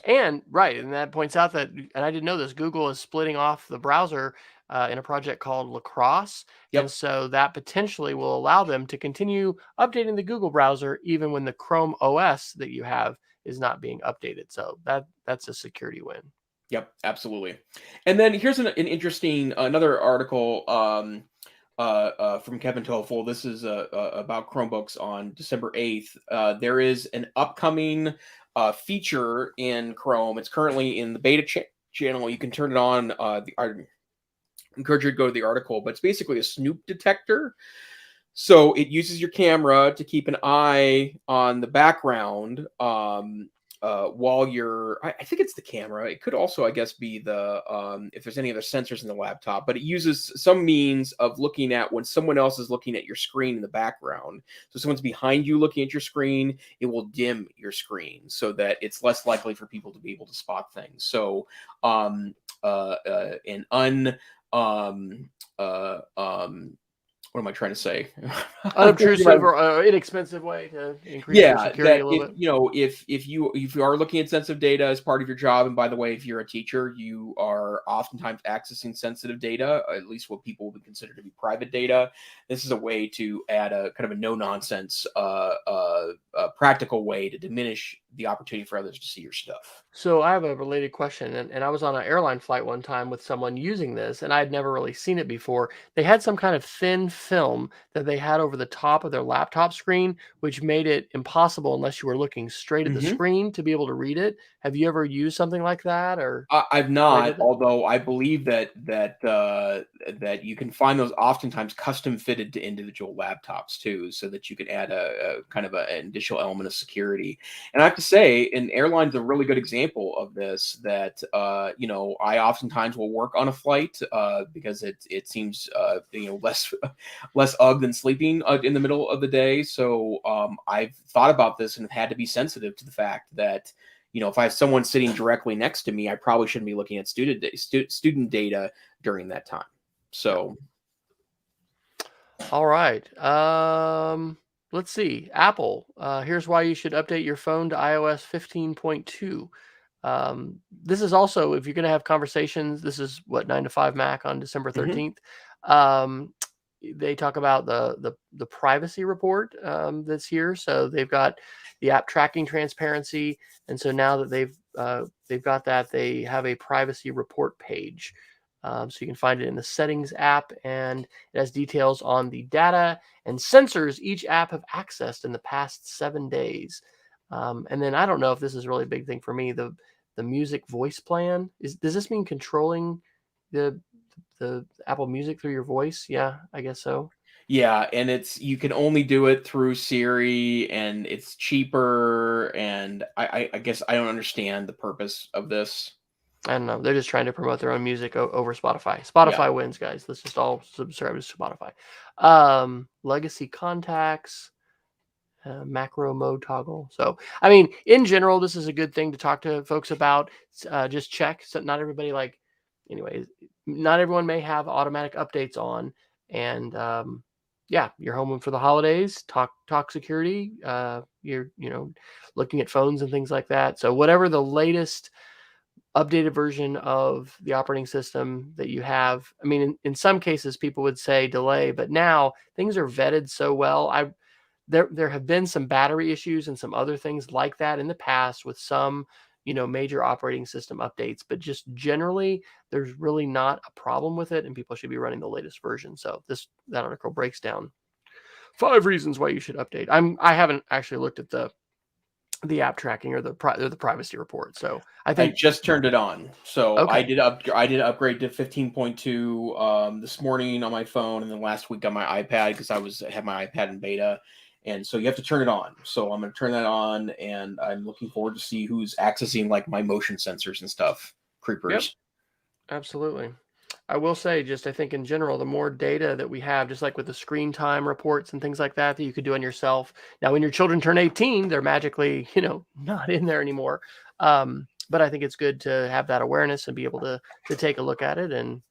Speaker 1: And that points out that, and I didn't know this, Google is splitting off the browser in a project called Lacrosse.
Speaker 2: Yep.
Speaker 1: And so that potentially will allow them to continue updating the Google browser even when the Chrome OS that you have is not being updated. So that's a security win.
Speaker 2: Yep, absolutely. And then here's an interesting another article from Kevin Toffel. This is about Chromebooks on December 8th. There is an upcoming feature in Chrome. It's currently in the beta channel. You can turn it on. I encourage you to go to the article, but it's basically a snoop detector. So it uses your camera to keep an eye on the background while you're, I think it's the camera. It could also, I guess, be the, if there's any other sensors in the laptop, but it uses some means of looking at when someone else is looking at your screen in the background. So someone's behind you looking at your screen, it will dim your screen so that it's less likely for people to be able to spot things. So what am I trying to say?
Speaker 1: Unobtrusive or inexpensive way to increase your security a little bit.
Speaker 2: If you are looking at sensitive data as part of your job, and by the way, if you're a teacher, you are oftentimes accessing sensitive data, at least what people would consider to be private data. This is a way to add a kind of a no-nonsense, practical way to diminish the opportunity for others to see your stuff.
Speaker 1: So I have a related question, and I was on an airline flight one time with someone using this, and I had never really seen it before. They had some kind of thin film that they had over the top of their laptop screen, which made it impossible unless you were looking straight at the screen to be able to read it. Have you ever used something like that? Or
Speaker 2: I've not, although I believe that you can find those oftentimes custom fitted to individual laptops too, so that you can add a kind of an additional element of security. And I have to say, an airline's a really good example of this. That I oftentimes will work on a flight because it seems less ugh than sleeping in the middle of the day. So I've thought about this and had to be sensitive to the fact that, if I have someone sitting directly next to me, I probably shouldn't be looking at student data during that time. So,
Speaker 1: all right. Let's see. Apple. Here's why you should update your phone to iOS 15.2. This is also, if you're going to have conversations, this is 9 to 5 Mac on December 13th. They talk about the privacy report that's here. So they've got the app tracking transparency, and so now that they've got that, they have a privacy report page. So you can find it in the settings app, and it has details on the data and sensors each app have accessed in the past 7 days. And then I don't know if this is really a big thing for me. The music voice plan does this mean controlling the Apple Music through your voice? Yeah, I guess so.
Speaker 2: Yeah, and you can only do it through Siri, and it's cheaper. And I guess I don't understand the purpose of this.
Speaker 1: I don't know. They're just trying to promote their own music over Spotify.
Speaker 2: Yeah.
Speaker 1: Spotify wins, guys. Let's just all subscribe to Spotify. Legacy contacts, macro mode toggle. So, I mean, in general, this is a good thing to talk to folks about. Just check. So not everybody anyways, not everyone may have automatic updates on. And yeah, you're home for the holidays. Talk security. You're looking at phones and things like that. So whatever the latest updated version of the operating system that you have. I mean, in some cases, people would say delay, but now things are vetted so well. There have been some battery issues and some other things like that in the past with some, major operating system updates, but just generally, there's really not a problem with it, and people should be running the latest version. So that article breaks down 5 reasons why you should update. I haven't actually looked at the app tracking or the privacy report. So I think
Speaker 2: I just turned it on. So
Speaker 1: okay.
Speaker 2: I did upgrade to 15.2 this morning on my phone, and then last week on my iPad because I had my iPad in beta. And so you have to turn it on. So I'm going to turn that on, and I'm looking forward to see who's accessing like my motion sensors and stuff. Creepers.
Speaker 1: Yep, absolutely. I will say, I think in general, the more data that we have, just like with the screen time reports and things like that you could do on yourself. Now, when your children turn 18, they're magically, not in there anymore. But I think it's good to have that awareness and be able to take a look at it. And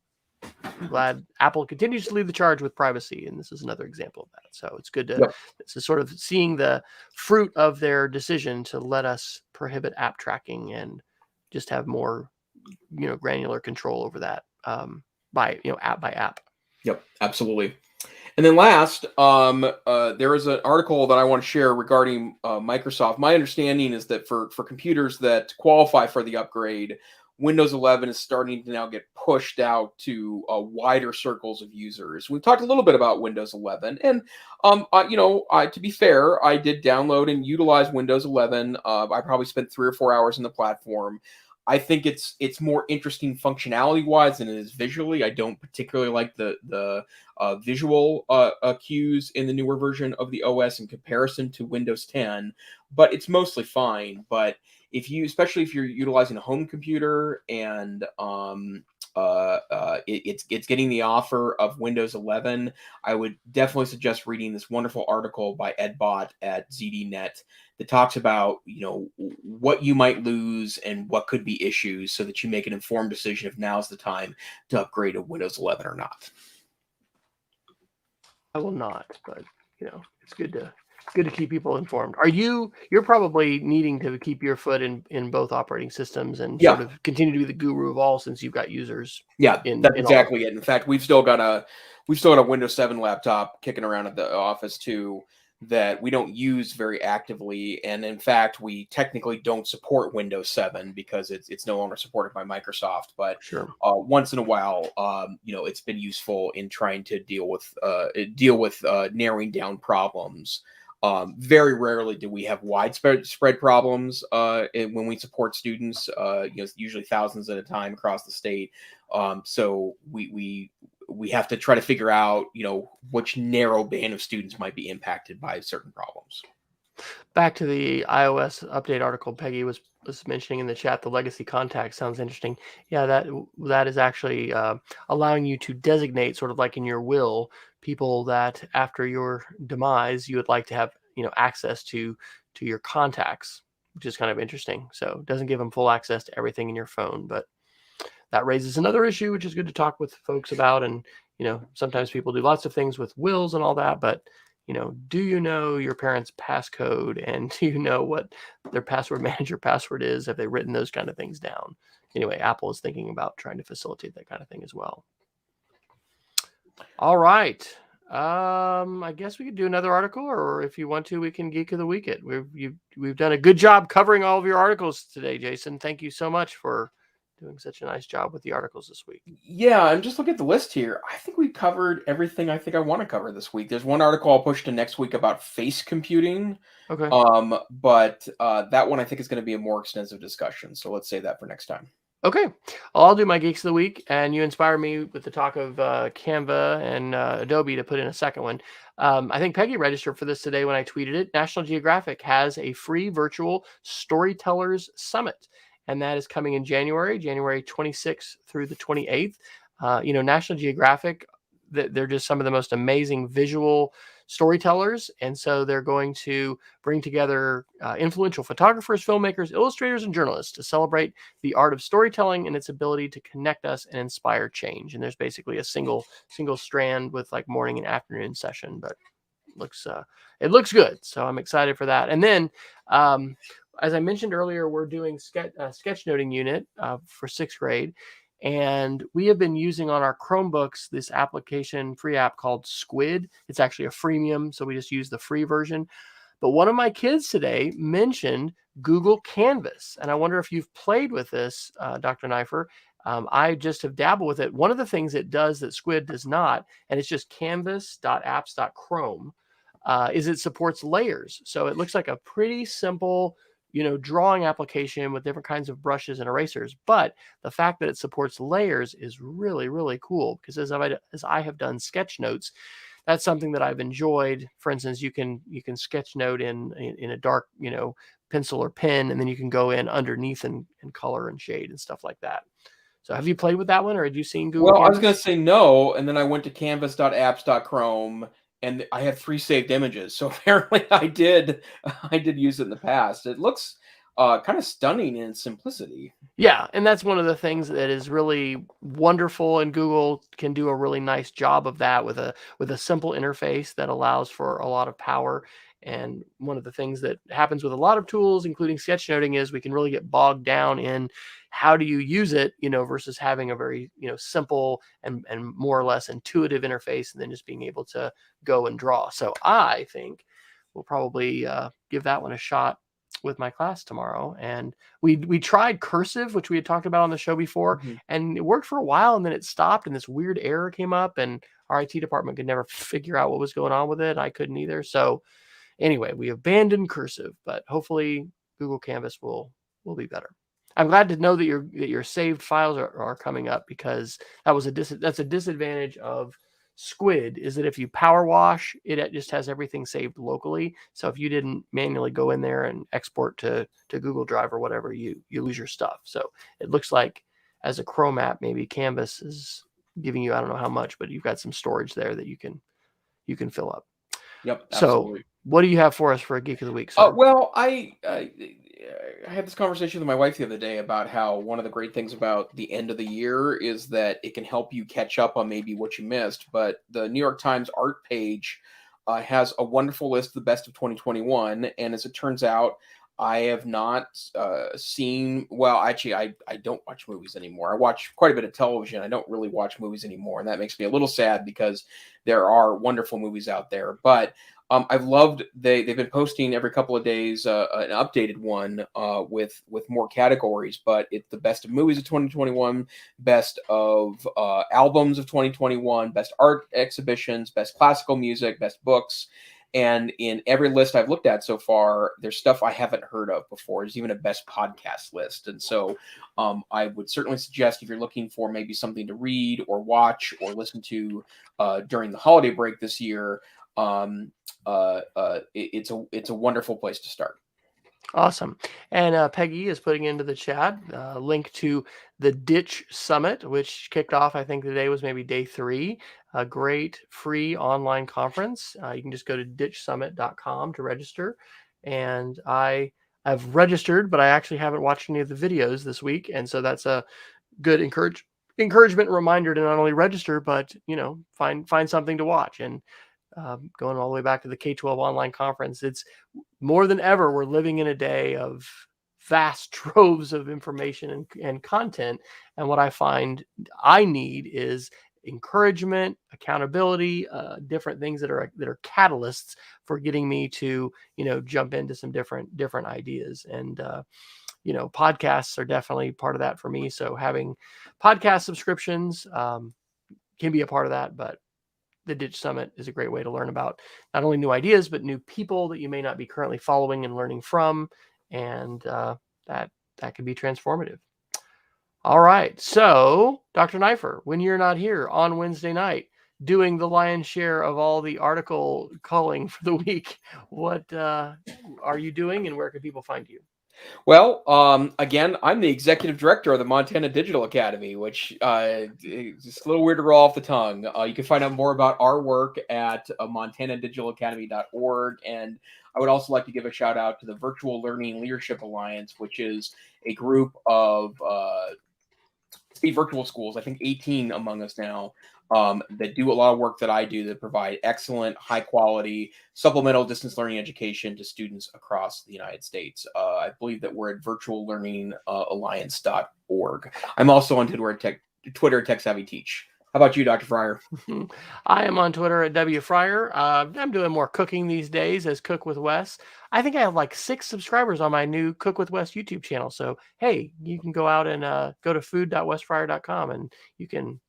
Speaker 1: I'm glad Apple continues to lead the charge with privacy, and this is another example of that. So it's good to sort of seeing the fruit of their decision to let us prohibit app tracking and just have more, granular control over that by app by app.
Speaker 2: Yep, absolutely. And then last, there is an article that I want to share regarding Microsoft. My understanding is that for computers that qualify for the upgrade, Windows 11 is starting to now get pushed out to wider circles of users. We've talked a little bit about Windows 11, and to be fair, I did download and utilize Windows 11. I probably spent 3 or 4 hours in the platform. I think it's more interesting functionality wise than it is visually. I don't particularly like the visual cues in the newer version of the OS in comparison to Windows 10, but it's mostly fine. But especially if you're utilizing a home computer and it's getting the offer of Windows 11, I would definitely suggest reading this wonderful article by EdBot at ZDNet that talks about what you might lose and what could be issues, so that you make an informed decision if now's the time to upgrade to Windows 11 or not.
Speaker 1: I will not, but it's good to keep people informed. You're probably needing to keep your foot in both operating systems and sort of continue to be the guru of all, since you've got users.
Speaker 2: Yeah, that's exactly it. In fact, we've still got a Windows 7 laptop kicking around at the office too, that we don't use very actively, and in fact, we technically don't support Windows 7 because it's no longer supported by Microsoft. But once in a while, it's been useful in trying to deal with narrowing down problems. Very rarely do we have widespread problems when we support students. Usually thousands at a time across the state. So we have to try to figure out, which narrow band of students might be impacted by certain problems.
Speaker 1: Back to the iOS update article Peggy was mentioning in the chat, the legacy contact sounds interesting. Yeah, that is actually allowing you to designate, sort of like in your will, people that after your demise you would like to have access to your contacts, which is kind of interesting. So it doesn't give them full access to everything in your phone, but that raises another issue, which is good to talk with folks about. And sometimes people do lots of things with wills and all that, but do you know your parents' passcode, and do you know what their password manager password is? Have they written those kind of things down? Anyway, Apple is thinking about trying to facilitate that kind of thing as well. All right. I guess we could do another article, or if you want to, we can Geek of the Week it. We've done a good job covering all of your articles today, Jason. Thank you so much for doing such a nice job with the articles this week.
Speaker 2: Yeah, I'm just looking at the list here. I think we covered everything I think I want to cover this week. There's one article I'll push to next week about face computing.
Speaker 1: Okay.
Speaker 2: But that one I think is going to be a more extensive discussion. So let's save that for next time.
Speaker 1: Okay. Well, I'll do my Geeks of the Week, and you inspire me with the talk of Canva and Adobe to put in a second one. I think Peggy registered for this today when I tweeted it. National Geographic has a free virtual Storytellers Summit. and that is coming in January 26th through the 28th. National Geographic, they're just some of the most amazing visual storytellers, and so they're going to bring together influential photographers, filmmakers, illustrators, and journalists to celebrate the art of storytelling and its ability to connect us and inspire change. And there's basically a single strand with like morning and afternoon session, but it looks good, so I'm excited for that. And then as I mentioned earlier, we're doing sketchnoting unit for 6th grade, and we have been using on our Chromebooks this free app called Squid. It's actually a freemium, so we just use the free version. But one of my kids today mentioned Google Canvas, and I wonder if you've played with this, Dr. Neiffer. I just have dabbled with it. One of the things it does that Squid does not, and it's just canvas.apps.chrome, is it supports layers. So it looks like a pretty simple, drawing application with different kinds of brushes and erasers. But the fact that it supports layers is really, really cool, because as I have done sketch notes, that's something that I've enjoyed. For instance, you can sketch note in a dark, pencil or pen, and then you can go in underneath and color and shade and stuff like that. So have you played with that one, or had you seen Google
Speaker 2: Well, I was
Speaker 1: Canvas?
Speaker 2: going to say no, and then I went to canvas.apps.chrome, and I had 3 saved images. So apparently I did use it in the past. It looks kind of stunning in its simplicity.
Speaker 1: Yeah, and that's one of the things that is really wonderful, and Google can do a really nice job of that with a simple interface that allows for a lot of power. And one of the things that happens with a lot of tools, including sketchnoting, is we can really get bogged down in how do you use it, versus having a very, simple and more or less intuitive interface, and then just being able to go and draw. So I think we'll probably give that one a shot with my class tomorrow. And we tried cursive, which we had talked about on the show before,
Speaker 2: Mm-hmm.
Speaker 1: and it worked for a while, and then it stopped, and this weird error came up, and our IT department could never figure out what was going on with it. I couldn't either. So anyway, we abandoned cursive, but hopefully Google Canvas will be better. I'm glad to know that your saved files are coming up, because that's a disadvantage of Squid, is that if you power wash, it just has everything saved locally. So if you didn't manually go in there and export to Google Drive or whatever, you lose your stuff. So it looks like as a Chrome app, maybe Canvas is giving you, I don't know how much, but you've got some storage there that you can fill up.
Speaker 2: Yep,
Speaker 1: So
Speaker 2: absolutely.
Speaker 1: what do you have for us for a Geek of the Week, sir?
Speaker 2: Well, I had this conversation with my wife the other day about how one of the great things about the end of the year is that it can help you catch up on maybe what you missed. But the New York Times art page has a wonderful list of the best of 2021. And as it turns out, I have not seen, well, actually, I don't watch movies anymore. I watch quite a bit of television. I don't really watch movies anymore. And that makes me a little sad, because there are wonderful movies out there. But I've loved they've been posting every couple of days an updated one with more categories. But it's the best of movies of 2021, best of albums of 2021, best art exhibitions, best classical music, best books. And in every list I've looked at so far, there's stuff I haven't heard of before. There's even a best podcast list. And so I would certainly suggest, if you're looking for maybe something to read or watch or listen to during the holiday break this year, it's a wonderful place to start.
Speaker 1: Awesome. And Peggy is putting into the chat a link to the Ditch Summit, which kicked off, I think today was maybe day 3. A great free online conference. You can just go to ditchsummit.com to register. And I've registered, but I actually haven't watched any of the videos this week. And so that's a good encouragement and reminder to not only register, but, find something to watch. And going all the way back to the K-12 online conference, it's more than ever, we're living in a day of vast troves of information and content. And what I find I need is encouragement, accountability, different things that are catalysts for getting me to, jump into some different ideas. And, podcasts are definitely part of that for me. So having podcast subscriptions can be a part of that, but the Ditch Summit is a great way to learn about not only new ideas, but new people that you may not be currently following and learning from. And that can be transformative. All right. So, Dr. Neiffer, when you're not here on Wednesday night doing the lion's share of all the article culling for the week, what are you doing, and where can people find you?
Speaker 2: Well, again, I'm the executive director of the Montana Digital Academy, which is just a little weird to roll off the tongue. You can find out more about our work at montanadigitalacademy.org. And I would also like to give a shout out to the Virtual Learning Leadership Alliance, which is a group of 8 virtual schools, I think 18 among us now, that do a lot of work that I do that provide excellent, high quality, supplemental distance learning education to students across the United States. I believe that we're at virtuallearningalliance.org. I'm also on Twitter, Tech Savvy Teach. How about you, Dr. Fryer?
Speaker 1: I am on Twitter at W Fryer. I'm doing more cooking these days as Cook with Wes. I think I have like 6 subscribers on my new Cook with Wes YouTube channel. So hey, you can go out and go to food.wesfryer.com and you can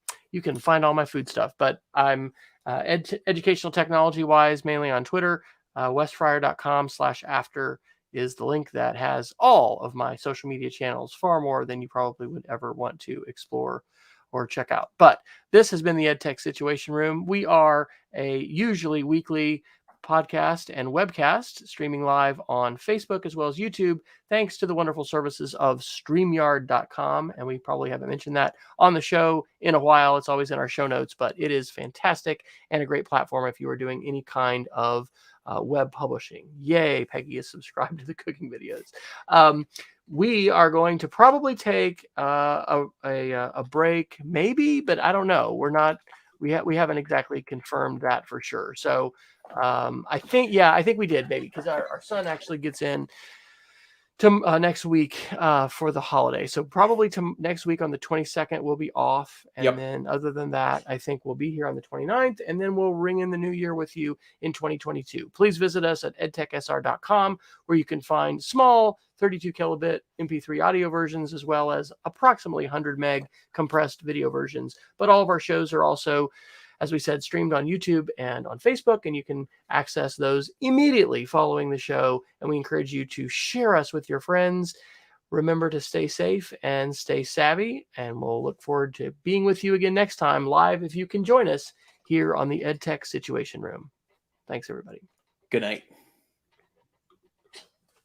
Speaker 1: find all my food stuff. But I'm educational technology wise mainly on Twitter. wesfryer.com/after is the link that has all of my social media channels, far more than you probably would ever want to explore or check out. But this has been the EdTech Situation Room. We are a usually weekly podcast and webcast streaming live on Facebook as well as YouTube, thanks to the wonderful services of StreamYard.com. And we probably haven't mentioned that on the show in a while. It's always in our show notes, but it is fantastic and a great platform if you are doing any kind of web publishing. Yay, Peggy is subscribed to the cooking videos. We are going to probably take a break, maybe, but I don't know. We're not. We haven't exactly confirmed that for sure. So I think we did maybe because our son actually gets in to next week for the holiday. So probably to next week on the 22nd, we'll be off. And then other than that, I think we'll be here on the 29th. And then we'll ring in the new year with you in 2022. Please visit us at edtechsr.com, where you can find small 32 kilobit MP3 audio versions, as well as approximately 100 meg compressed video versions. But all of our shows are also, as we said, streamed on YouTube and on Facebook, and you can access those immediately following the show. And we encourage you to share us with your friends. Remember to stay safe and stay savvy, and we'll look forward to being with you again next time live if you can join us here on the EdTech Situation Room. Thanks, everybody.
Speaker 2: Good night.